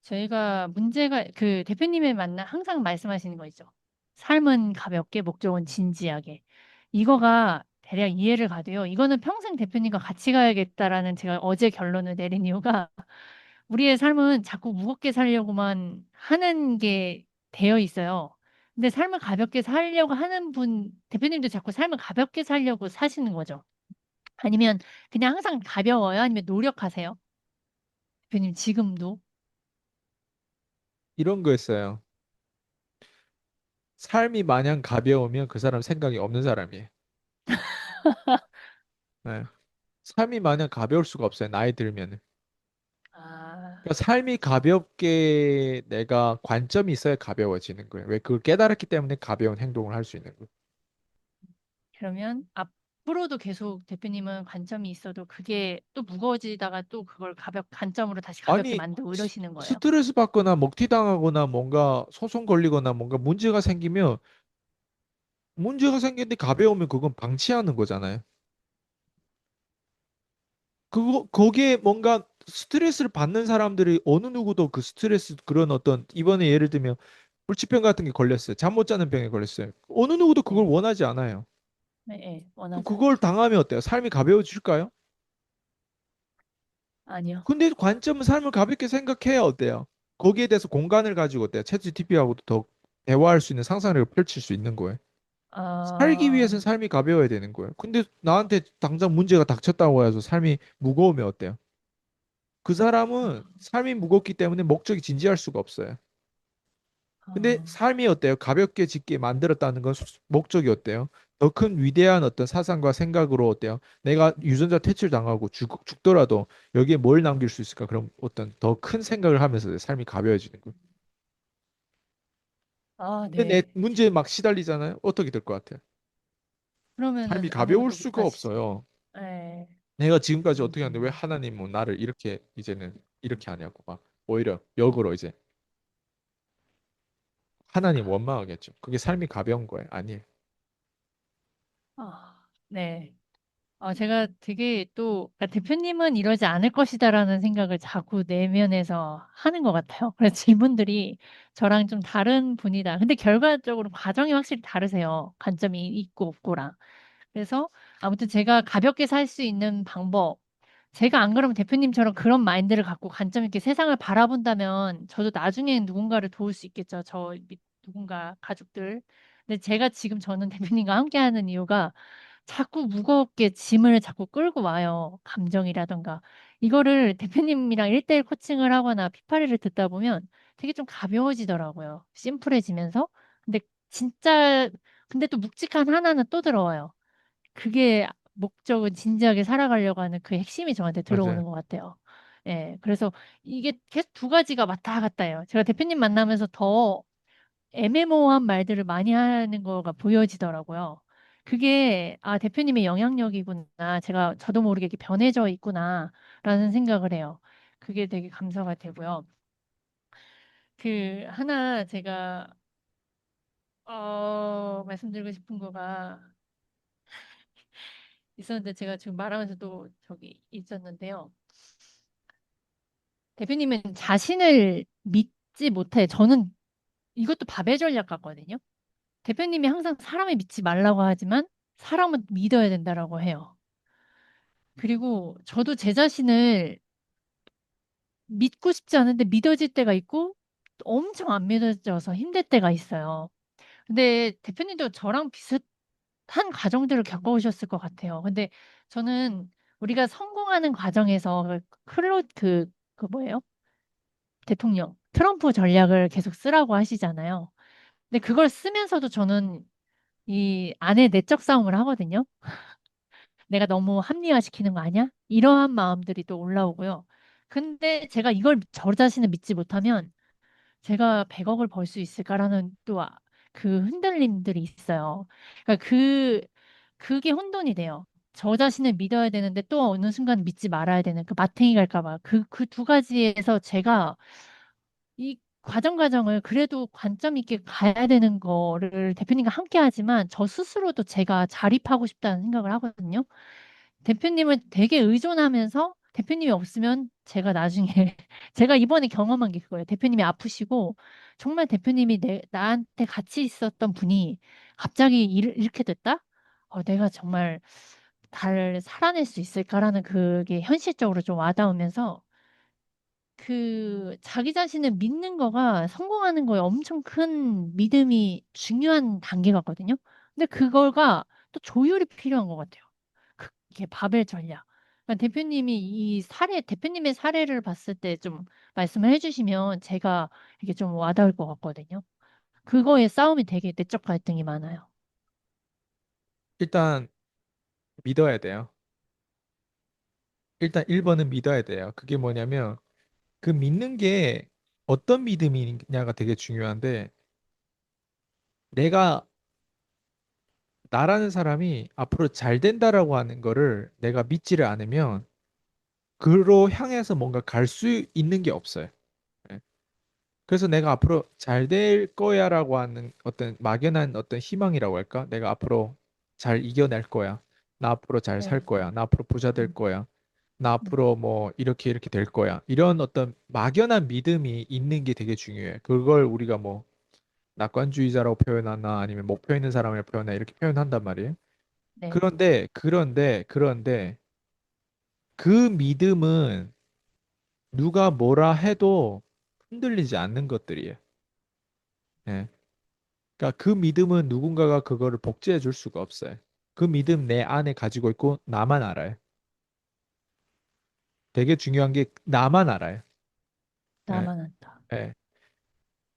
저희가 문제가 그 대표님의 만나 항상 말씀하시는 거 있죠. 삶은 가볍게, 목적은 진지하게. 이거가 대략 이해를 가도요. 이거는 평생 대표님과 같이 가야겠다라는 제가 어제 결론을 내린 이유가 우리의 삶은 자꾸 무겁게 살려고만 하는 게 되어 있어요. 근데 삶을 가볍게 살려고 하는 분, 대표님도 자꾸 삶을 가볍게 살려고 사시는 거죠. 아니면 그냥 항상 가벼워요? 아니면 노력하세요? 대표님 지금도? 이런 거였어요. 삶이 마냥 가벼우면 그 사람 생각이 없는 사람이에요. 네. 삶이 마냥 가벼울 수가 없어요. 나이 들면은. 아, 그러니까 삶이 가볍게 내가 관점이 있어야 가벼워지는 거예요. 왜? 그걸 깨달았기 때문에 가벼운 행동을 할 수 있는 거예요. 그러면 앞으로도 계속 대표님은 관점이 있어도 그게 또 무거워지다가 또 그걸 관점으로 다시 가볍게 아니, 만들고 이러시는 거예요. 스트레스 받거나 먹튀당하거나 뭔가 소송 걸리거나 뭔가 문제가 생기면 문제가 생겼는데 가벼우면 그건 방치하는 거잖아요. 거기에 뭔가 스트레스를 받는 사람들이 어느 누구도 그 스트레스 그런 어떤 이번에 예를 들면 불치병 같은 게 걸렸어요. 잠 못 자는 병에 걸렸어요. 어느 누구도 그걸 네, 원하지 않아요. 네, 네, 그럼 원하지 그걸 않죠. 당하면 어때요? 삶이 가벼워질까요? 아니요. 근데 관점은 삶을 가볍게 생각해야 어때요? 거기에 대해서 공간을 가지고 어때요? 챗GPT하고도 더 대화할 수 있는 상상력을 펼칠 수 있는 거예요. 살기 아, 위해서는 삶이 가벼워야 되는 거예요. 근데 나한테 당장 문제가 닥쳤다고 해서 삶이 무거우면 어때요? 그 사람은 삶이 무겁기 때문에 목적이 진지할 수가 없어요. 근데 아, 삶이 어때요? 가볍게 짓게 만들었다는 건 목적이 어때요? 더 큰 위대한 어떤 사상과 생각으로 어때요? 내가 유전자 퇴출 당하고 죽더라도 여기에 뭘 남길 수 있을까? 그럼 어떤 더 큰 생각을 하면서 내 삶이 가벼워지는 거예요. 근데 내 네. 문제에 막 시달리잖아요. 어떻게 될 것 같아요? 삶이 그러면은 가벼울 아무것도 수가 못 하시죠. 없어요. 네. 내가 지금까지 어떻게 하는데 왜 하나님은 나를 이렇게 이제는 이렇게 하냐고 막 오히려 역으로 이제 하나님 원망하겠죠. 그게 삶이 가벼운 거예요. 아니에요. 네. 제가 되게 또, 그러니까 대표님은 이러지 않을 것이다라는 생각을 자꾸 내면에서 하는 것 같아요. 그래서 질문들이 저랑 좀 다른 분이다. 근데 결과적으로 과정이 확실히 다르세요. 관점이 있고 없고랑. 그래서 아무튼 제가 가볍게 살 수 있는 방법, 제가 안 그러면 대표님처럼 그런 마인드를 갖고 관점 있게 세상을 바라본다면 저도 나중에 누군가를 도울 수 있겠죠. 누군가 가족들. 근데 제가 지금 저는 대표님과 함께하는 이유가 자꾸 무겁게 짐을 자꾸 끌고 와요. 감정이라던가. 이거를 대표님이랑 1대1 코칭을 하거나 피파리를 듣다 보면 되게 좀 가벼워지더라고요. 심플해지면서. 근데 진짜, 근데 또 묵직한 하나는 또 들어와요. 그게 목적은 진지하게 살아가려고 하는 그 핵심이 저한테 맞아요. 들어오는 것 같아요. 예, 그래서 이게 계속 두 가지가 왔다 갔다 해요. 제가 대표님 만나면서 더 애매모호한 말들을 많이 하는 거가 보여지더라고요. 그게, 아, 대표님의 영향력이구나. 저도 모르게 이렇게 변해져 있구나. 라는 생각을 해요. 그게 되게 감사가 되고요. 하나 제가, 말씀드리고 싶은 거가 있었는데 제가 지금 말하면서도 저기 있었는데요. 대표님은 자신을 믿지 못해. 저는 이것도 밥의 전략 같거든요. 대표님이 항상 사람을 믿지 말라고 하지만 사람은 믿어야 된다라고 해요. 그리고 저도 제 자신을 믿고 싶지 않은데 믿어질 때가 있고 엄청 안 믿어져서 힘들 때가 있어요. 근데 대표님도 저랑 비슷한 과정들을 겪어오셨을 것 같아요. 근데 저는 우리가 성공하는 과정에서 그 뭐예요? 대통령, 트럼프 전략을 계속 쓰라고 하시잖아요. 근데 그걸 쓰면서도 저는 이 안에 내적 싸움을 하거든요. 내가 너무 합리화시키는 거 아니야? 이러한 마음들이 또 올라오고요. 근데 제가 이걸 저 자신을 믿지 못하면 제가 100억을 벌 수 있을까라는 그 흔들림들이 있어요. 그러니까 그게 혼돈이 돼요. 저 자신을 믿어야 되는데 또 어느 순간 믿지 말아야 되는 그 마탱이 갈까 봐. 그 두 가지에서 제가 이 과정을 그래도 관점 있게 가야 되는 거를 대표님과 함께 하지만 저 스스로도 제가 자립하고 싶다는 생각을 하거든요. 대표님은 되게 의존하면서 대표님이 없으면 제가 나중에 제가 이번에 경험한 게 그거예요. 대표님이 아프시고 정말 대표님이 나한테 같이 있었던 분이 갑자기 이렇게 됐다? 내가 정말 잘 살아낼 수 있을까라는 그게 현실적으로 좀 와닿으면서 자기 자신을 믿는 거가 성공하는 거에 엄청 큰 믿음이 중요한 단계 같거든요. 근데 그거가 또 조율이 필요한 것 같아요. 이게 바벨 전략. 그러니까 대표님의 사례를 봤을 때 좀 말씀을 해주시면 제가 이게 좀 와닿을 것 같거든요. 그거에 싸움이 되게 내적 갈등이 많아요. 일단 믿어야 돼요. 일단 1번은 믿어야 돼요. 그게 뭐냐면 그 믿는 게 어떤 믿음이냐가 되게 중요한데 내가 나라는 사람이 앞으로 잘 된다라고 하는 거를 내가 믿지를 않으면 그로 향해서 뭔가 갈 수 있는 게 없어요. 예. 그래서 내가 앞으로 잘 될 거야라고 하는 어떤 막연한 어떤 희망이라고 할까? 내가 앞으로 잘 이겨낼 거야. 나 앞으로 잘 살 네. 거야. 나 앞으로 부자 될 음, 거야. 나 음, 앞으로 뭐 이렇게 이렇게 될 거야. 이런 어떤 막연한 믿음이 있는 게 되게 중요해. 그걸 우리가 뭐 낙관주의자라고 표현하나 아니면 목표 있는 사람을 표현하나 이렇게 표현한단 말이에요. 네. 그런데 그 믿음은 누가 뭐라 해도 흔들리지 않는 것들이에요. 예. 그러니까 그 믿음은 누군가가 그거를 복제해 줄 수가 없어요. 그 믿음 내 안에 가지고 있고 나만 알아요. 되게 중요한 게 나만 알아요. 예. 나만 한다. 예.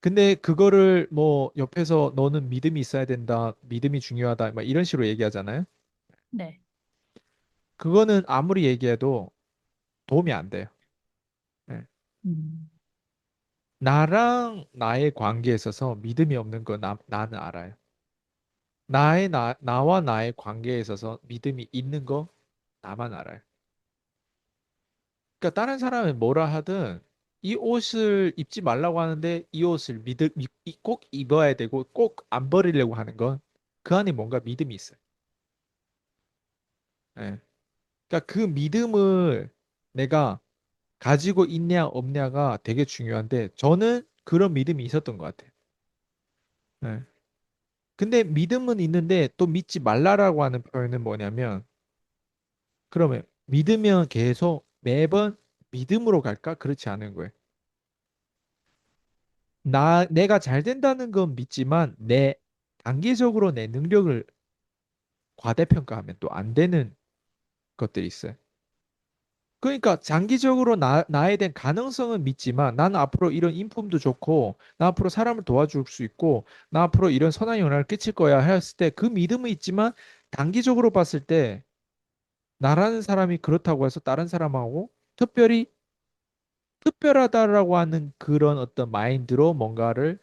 근데 그거를 뭐 옆에서 너는 믿음이 있어야 된다, 믿음이 중요하다, 막 이런 식으로 얘기하잖아요. 네. 그거는 아무리 얘기해도 도움이 안 돼요. 예. 음, 나랑 나의 관계에 있어서 믿음이 없는 거 나는 알아요. 나와 나의 관계에 있어서 믿음이 있는 거 나만 알아요. 그러니까 다른 사람이 뭐라 하든 이 옷을 입지 말라고 하는데 이 옷을 꼭 입어야 되고 꼭 안 버리려고 하는 건 그 안에 뭔가 믿음이 있어요. 예. 그러니까 그 믿음을 내가 가지고 있냐 없냐가 되게 중요한데 저는 그런 믿음이 있었던 것 같아요. 예. 근데 믿음은 있는데 또 믿지 말라라고 하는 표현은 뭐냐면 그러면 믿으면 계속 매번 믿음으로 갈까? 그렇지 않은 거예요. 내가 잘 된다는 건 믿지만 단기적으로 내 능력을 과대평가하면 또 안 되는 것들이 있어요. 그러니까 장기적으로 나에 대한 가능성은 믿지만 나는 앞으로 이런 인품도 좋고 나 앞으로 사람을 도와줄 수 있고 나 앞으로 이런 선한 영향을 끼칠 거야 했을 때 그 믿음은 있지만 단기적으로 봤을 때 나라는 사람이 그렇다고 해서 다른 사람하고 특별히 특별하다라고 하는 그런 어떤 마인드로 뭔가를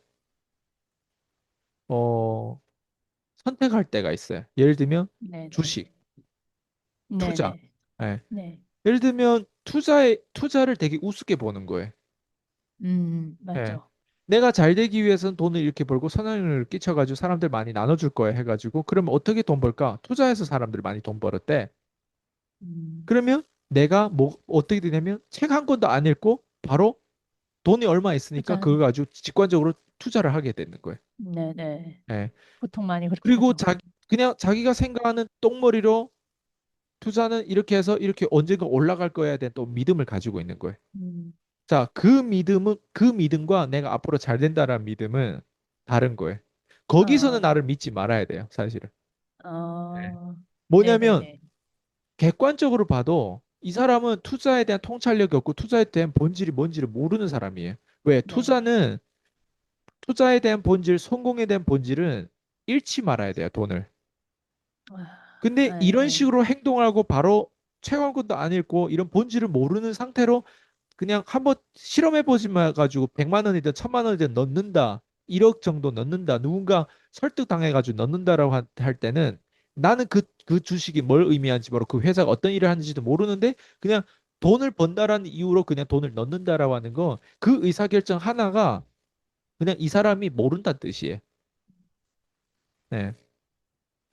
어, 선택할 때가 있어요. 예를 들면 네네. 주식, 투자. 네네. 예. 네. 예를 들면 투자를 되게 우습게 보는 거예요. 예. 맞죠. 내가 잘 되기 위해서는 돈을 이렇게 벌고 선행을 끼쳐가지고 사람들 많이 나눠줄 거야 해가지고 그러면 어떻게 돈 벌까? 투자해서 사람들이 많이 돈 벌었대. 음, 그러면 내가 뭐 어떻게 되냐면 책 한 권도 안 읽고 바로 돈이 얼마 있으니까 투자. 그거 가지고 직관적으로 투자를 하게 되는 거예요. 네네. 예. 보통 많이 그렇게 그리고 하죠. 그냥 자기가 생각하는 똥머리로 투자는 이렇게 해서 이렇게 언젠가 올라갈 거야 된 또 믿음을 가지고 있는 거예요. 음, 자, 그 믿음과 내가 앞으로 잘 된다라는 믿음은 다른 거예요. 거기서는 어, 나를 믿지 말아야 돼요, 사실은. 네. 어, 뭐냐면 네네네. 객관적으로 봐도 이 사람은 투자에 대한 통찰력이 없고 투자에 대한 본질이 뭔지를 모르는 사람이에요. 왜? 네. 투자에 대한 본질, 성공에 대한 본질은 잃지 말아야 돼요, 돈을. 근데 이런 네. 식으로 행동하고 바로 채권도 안 읽고 이런 본질을 모르는 상태로 그냥 한번 실험해 보지 마 가지고 100만 원이든 1000만 원이든 넣는다. 1억 정도 넣는다. 누군가 설득당해 가지고 넣는다라고 할 때는 나는 그 주식이 뭘 의미하는지 모르고 그 회사가 어떤 일을 하는지도 모르는데 그냥 돈을 번다라는 이유로 그냥 돈을 넣는다라고 하는 거 그 의사결정 하나가 그냥 이 사람이 모른다는 뜻이에요. 네.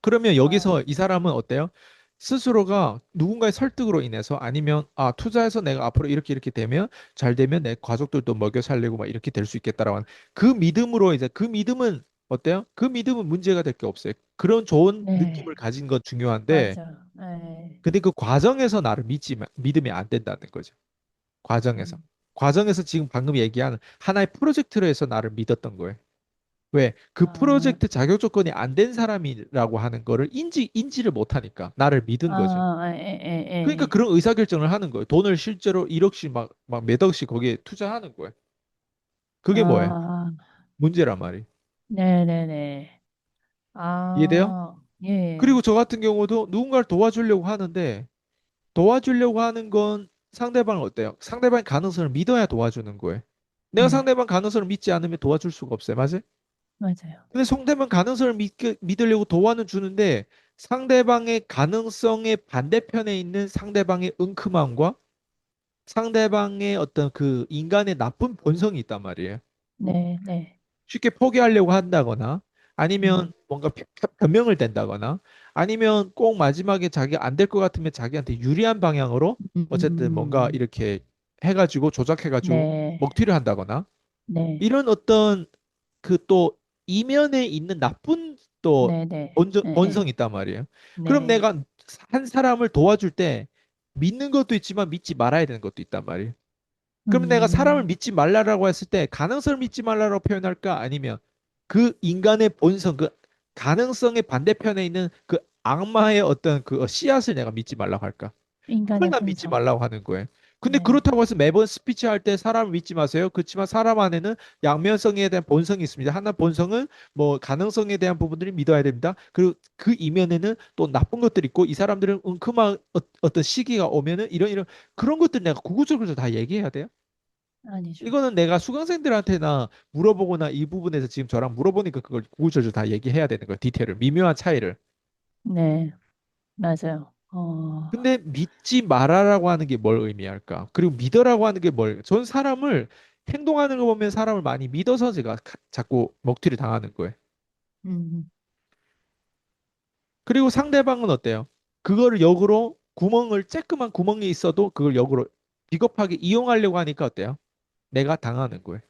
그러면 어, 여기서 이 사람은 어때요? 스스로가 누군가의 설득으로 인해서 아니면 투자해서 내가 앞으로 이렇게 되면 잘 되면 내 가족들도 먹여 살리고 막 이렇게 될 수 있겠다라고 하는 그 믿음으로 이제 그 믿음은 어때요? 그 믿음은 문제가 될 게 없어요. 그런 좋은 느낌을 네. 가진 건 중요한데 맞아. 네. 근데 그 과정에서 나를 믿으면 안 된다는 거죠. 과정에서. 음, 과정에서 지금 방금 얘기한 하나의 프로젝트로 해서 나를 믿었던 거예요. 왜? 그 아, 프로젝트 자격 조건이 안 된 사람이라고 하는 거를 인지를 못 하니까 나를 믿은 거죠. 그러니까 예. 그런 의사결정을 하는 거예요. 돈을 실제로 1억씩 막 몇 억씩 거기에 투자하는 거예요. 그게 뭐예요? 아, 문제란 말이. 네네네. 이해돼요? 예. 그리고 저 같은 경우도 누군가를 도와주려고 하는데 도와주려고 하는 건 상대방을 어때요? 상대방의 가능성을 믿어야 도와주는 거예요. 내가 네. 상대방 가능성을 믿지 않으면 도와줄 수가 없어요. 맞아요? 맞아요. 근데 상대방 가능성을 믿으려고 도와는 주는데 상대방의 가능성의 반대편에 있는 상대방의 은큼함과 상대방의 어떤 그 인간의 나쁜 본성이 있단 말이에요. 네. 쉽게 포기하려고 한다거나 음, 아니면 뭔가 변명을 댄다거나 아니면 꼭 마지막에 자기가 안 될 것 같으면 자기한테 유리한 방향으로 어쨌든 뭔가 음, 이렇게 해가지고 조작해가지고 네. 먹튀를 한다거나 네. 이런 어떤 그 또 이면에 있는 나쁜 또 네네. 네. 본성이 있단 말이에요. 그럼 네. 내가 한 사람을 도와줄 때 믿는 것도 있지만 믿지 말아야 되는 것도 있단 말이에요. 그럼 내가 사람을 음, 믿지 말라라고 했을 때 가능성을 믿지 말라라고 표현할까? 아니면 그 인간의 본성, 그 가능성의 반대편에 있는 그 악마의 어떤 그 씨앗을 내가 믿지 말라고 할까? 그걸 인간의 난 믿지 본성. 말라고 하는 거예요. 근데 네. 그렇다고 해서 매번 스피치 할 때 사람을 믿지 마세요. 그렇지만 사람 안에는 양면성에 대한 본성이 있습니다. 하나 본성은 뭐 가능성에 대한 부분들이 믿어야 됩니다. 그리고 그 이면에는 또 나쁜 것들이 있고 이 사람들은 은큼한 어떤 시기가 오면은 이런 그런 것들 내가 구구절절 다 얘기해야 돼요. 아니죠. 이거는 내가 수강생들한테나 물어보거나 이 부분에서 지금 저랑 물어보니까 그걸 구구절절 다 얘기해야 되는 거예요. 디테일을, 미묘한 차이를. 네. 맞아요. 어, 근데 믿지 말아라고 하는 게 뭘 의미할까? 그리고 믿어라고 하는 게 뭘? 전 사람을 행동하는 거 보면 사람을 많이 믿어서 제가 자꾸 먹튀를 당하는 거예요. 음, 그리고 상대방은 어때요? 그거를 역으로 구멍을 쬐끄만 구멍이 있어도 그걸 역으로 비겁하게 이용하려고 하니까 어때요? 내가 당하는 거예요.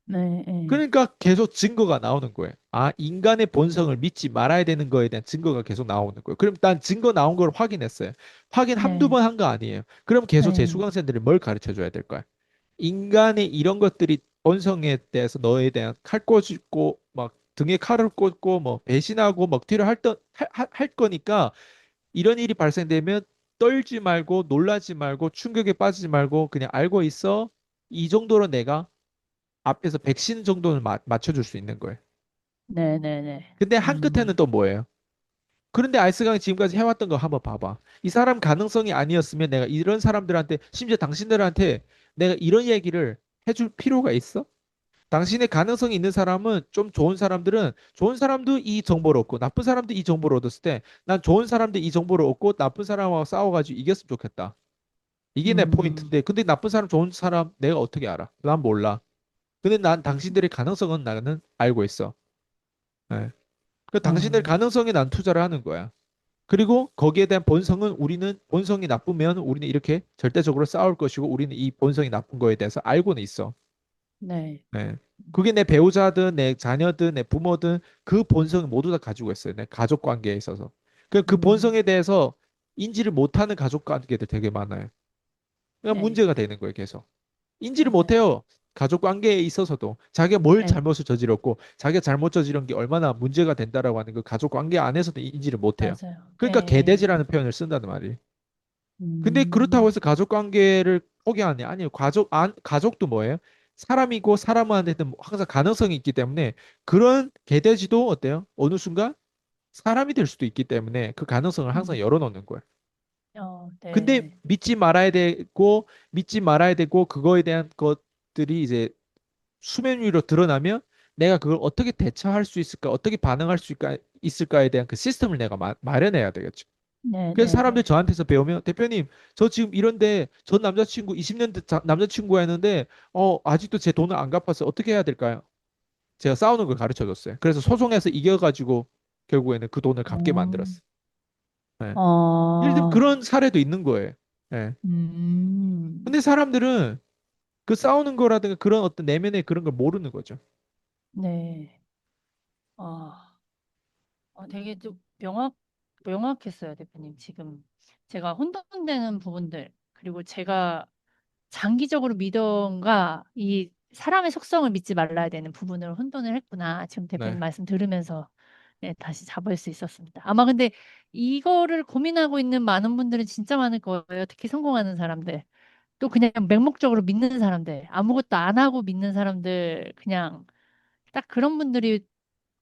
네, 네, 그러니까 계속 증거가 나오는 거예요. 아, 인간의 본성을 믿지 말아야 되는 거에 대한 증거가 계속 나오는 거예요. 그럼 난 증거 나온 걸 확인했어요. 확인 한두 네, 번 한 거 아니에요. 그럼 계속 제 네, 수강생들이 뭘 가르쳐 줘야 될까요? 인간의 이런 것들이 본성에 대해서 너에 대한 칼 꽂고 막 등에 칼을 꽂고 뭐 배신하고 먹튀를 할 거니까 이런 일이 발생되면 떨지 말고 놀라지 말고 충격에 빠지지 말고 그냥 알고 있어. 이 정도로 내가 앞에서 백신 정도는 맞춰줄 수 있는 거예요. 네, 네, 네. 근데 한 끝에는 또 뭐예요? 그런데 아이스강이 지금까지 해왔던 거 한번 봐봐. 이 사람 가능성이 아니었으면 내가 이런 사람들한테, 심지어 당신들한테 내가 이런 얘기를 해줄 필요가 있어? 당신의 가능성이 있는 사람은 좀 좋은 사람들은 좋은 사람도 이 정보를 얻고 나쁜 사람도 이 정보를 얻었을 때 난 좋은 사람들 이 정보를 얻고 나쁜 사람하고 싸워가지고 이겼으면 좋겠다. 이게 내 음, 포인트인데 근데 나쁜 사람 좋은 사람 내가 어떻게 알아? 난 몰라. 근데 난 당신들의 가능성은 나는 알고 있어. 예. 그 당신들 어, 가능성에 난 투자를 하는 거야. 그리고 거기에 대한 본성은 우리는 본성이 나쁘면 우리는 이렇게 절대적으로 싸울 것이고 우리는 이 본성이 나쁜 거에 대해서 알고는 있어. 네, 네. 그게 내 배우자든 내 자녀든 내 부모든 그 본성을 모두 다 가지고 있어요. 내 가족 관계에 있어서. 그 음, 본성에 대해서 인지를 못하는 가족 관계들 되게 많아요. 그러니까 네, 문제가 되는 거예요, 계속. 인지를 맞아요. 못해요. 가족 관계에 있어서도 자기가 뭘 네, 잘못을 저질렀고 자기가 잘못 저지른 게 얼마나 문제가 된다라고 하는 그 가족 관계 안에서도 인지를 못해요. 맞아요. 그러니까 네, 개돼지라는 표현을 쓴다는 말이에요. 근데 그렇다고 음, 해서 가족 관계를 포기하네. 아니요. 가족도 뭐예요? 사람이고 사람한테는 항상 가능성이 있기 때문에 그런 개돼지도 어때요? 어느 순간 사람이 될 수도 있기 때문에 그 가능성을 항상 음, 열어놓는 거예요. 근데 네, 믿지 말아야 되고 그거에 대한 것들이 이제 수면 위로 드러나면 내가 그걸 어떻게 대처할 수 있을까, 어떻게 반응할 수 있을까에 대한 그 시스템을 내가 마련해야 되겠죠. 네, 그래서 네, 사람들 네. 저한테서 배우면 대표님 저 지금 이런데 전 남자친구 20년 남자친구였는데 아직도 제 돈을 안 갚았어요. 어떻게 해야 될까요? 제가 싸우는 걸 가르쳐 줬어요. 그래서 소송해서 이겨가지고 결국에는 그 돈을 갚게 어, 만들었어요. 예. 예를 들면 어, 그런 사례도 있는 거예요. 예. 음, 근데 사람들은 그 싸우는 거라든가 그런 어떤 내면의 그런 걸 모르는 거죠. 네, 어, 되게 좀 명확했어요, 대표님. 지금 제가 혼돈되는 부분들, 그리고 제가 장기적으로 믿던가 이 사람의 속성을 믿지 말아야 되는 부분을 혼돈을 했구나. 지금 대표님 네. 말씀 들으면서 네, 다시 잡을 수 있었습니다. 아마 근데 이거를 고민하고 있는 많은 분들은 진짜 많을 거예요. 특히 성공하는 사람들. 또 그냥 맹목적으로 믿는 사람들, 아무것도 안 하고 믿는 사람들, 그냥 딱 그런 분들이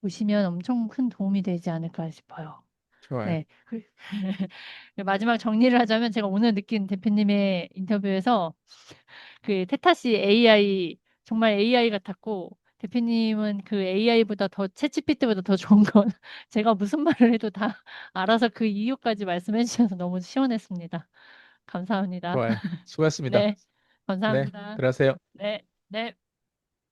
보시면 엄청 큰 도움이 되지 않을까 싶어요. 좋아요. 네. 마지막 정리를 하자면 제가 오늘 느낀 대표님의 인터뷰에서 그 테타씨 AI 정말 AI 같았고 대표님은 그 AI보다 더 챗GPT보다 더 좋은 건 제가 무슨 말을 해도 다 알아서 그 이유까지 말씀해 주셔서 너무 시원했습니다. 감사합니다. 좋아요. 수고하셨습니다. 네. 네. 감사합니다. 들어가세요. 네. 네.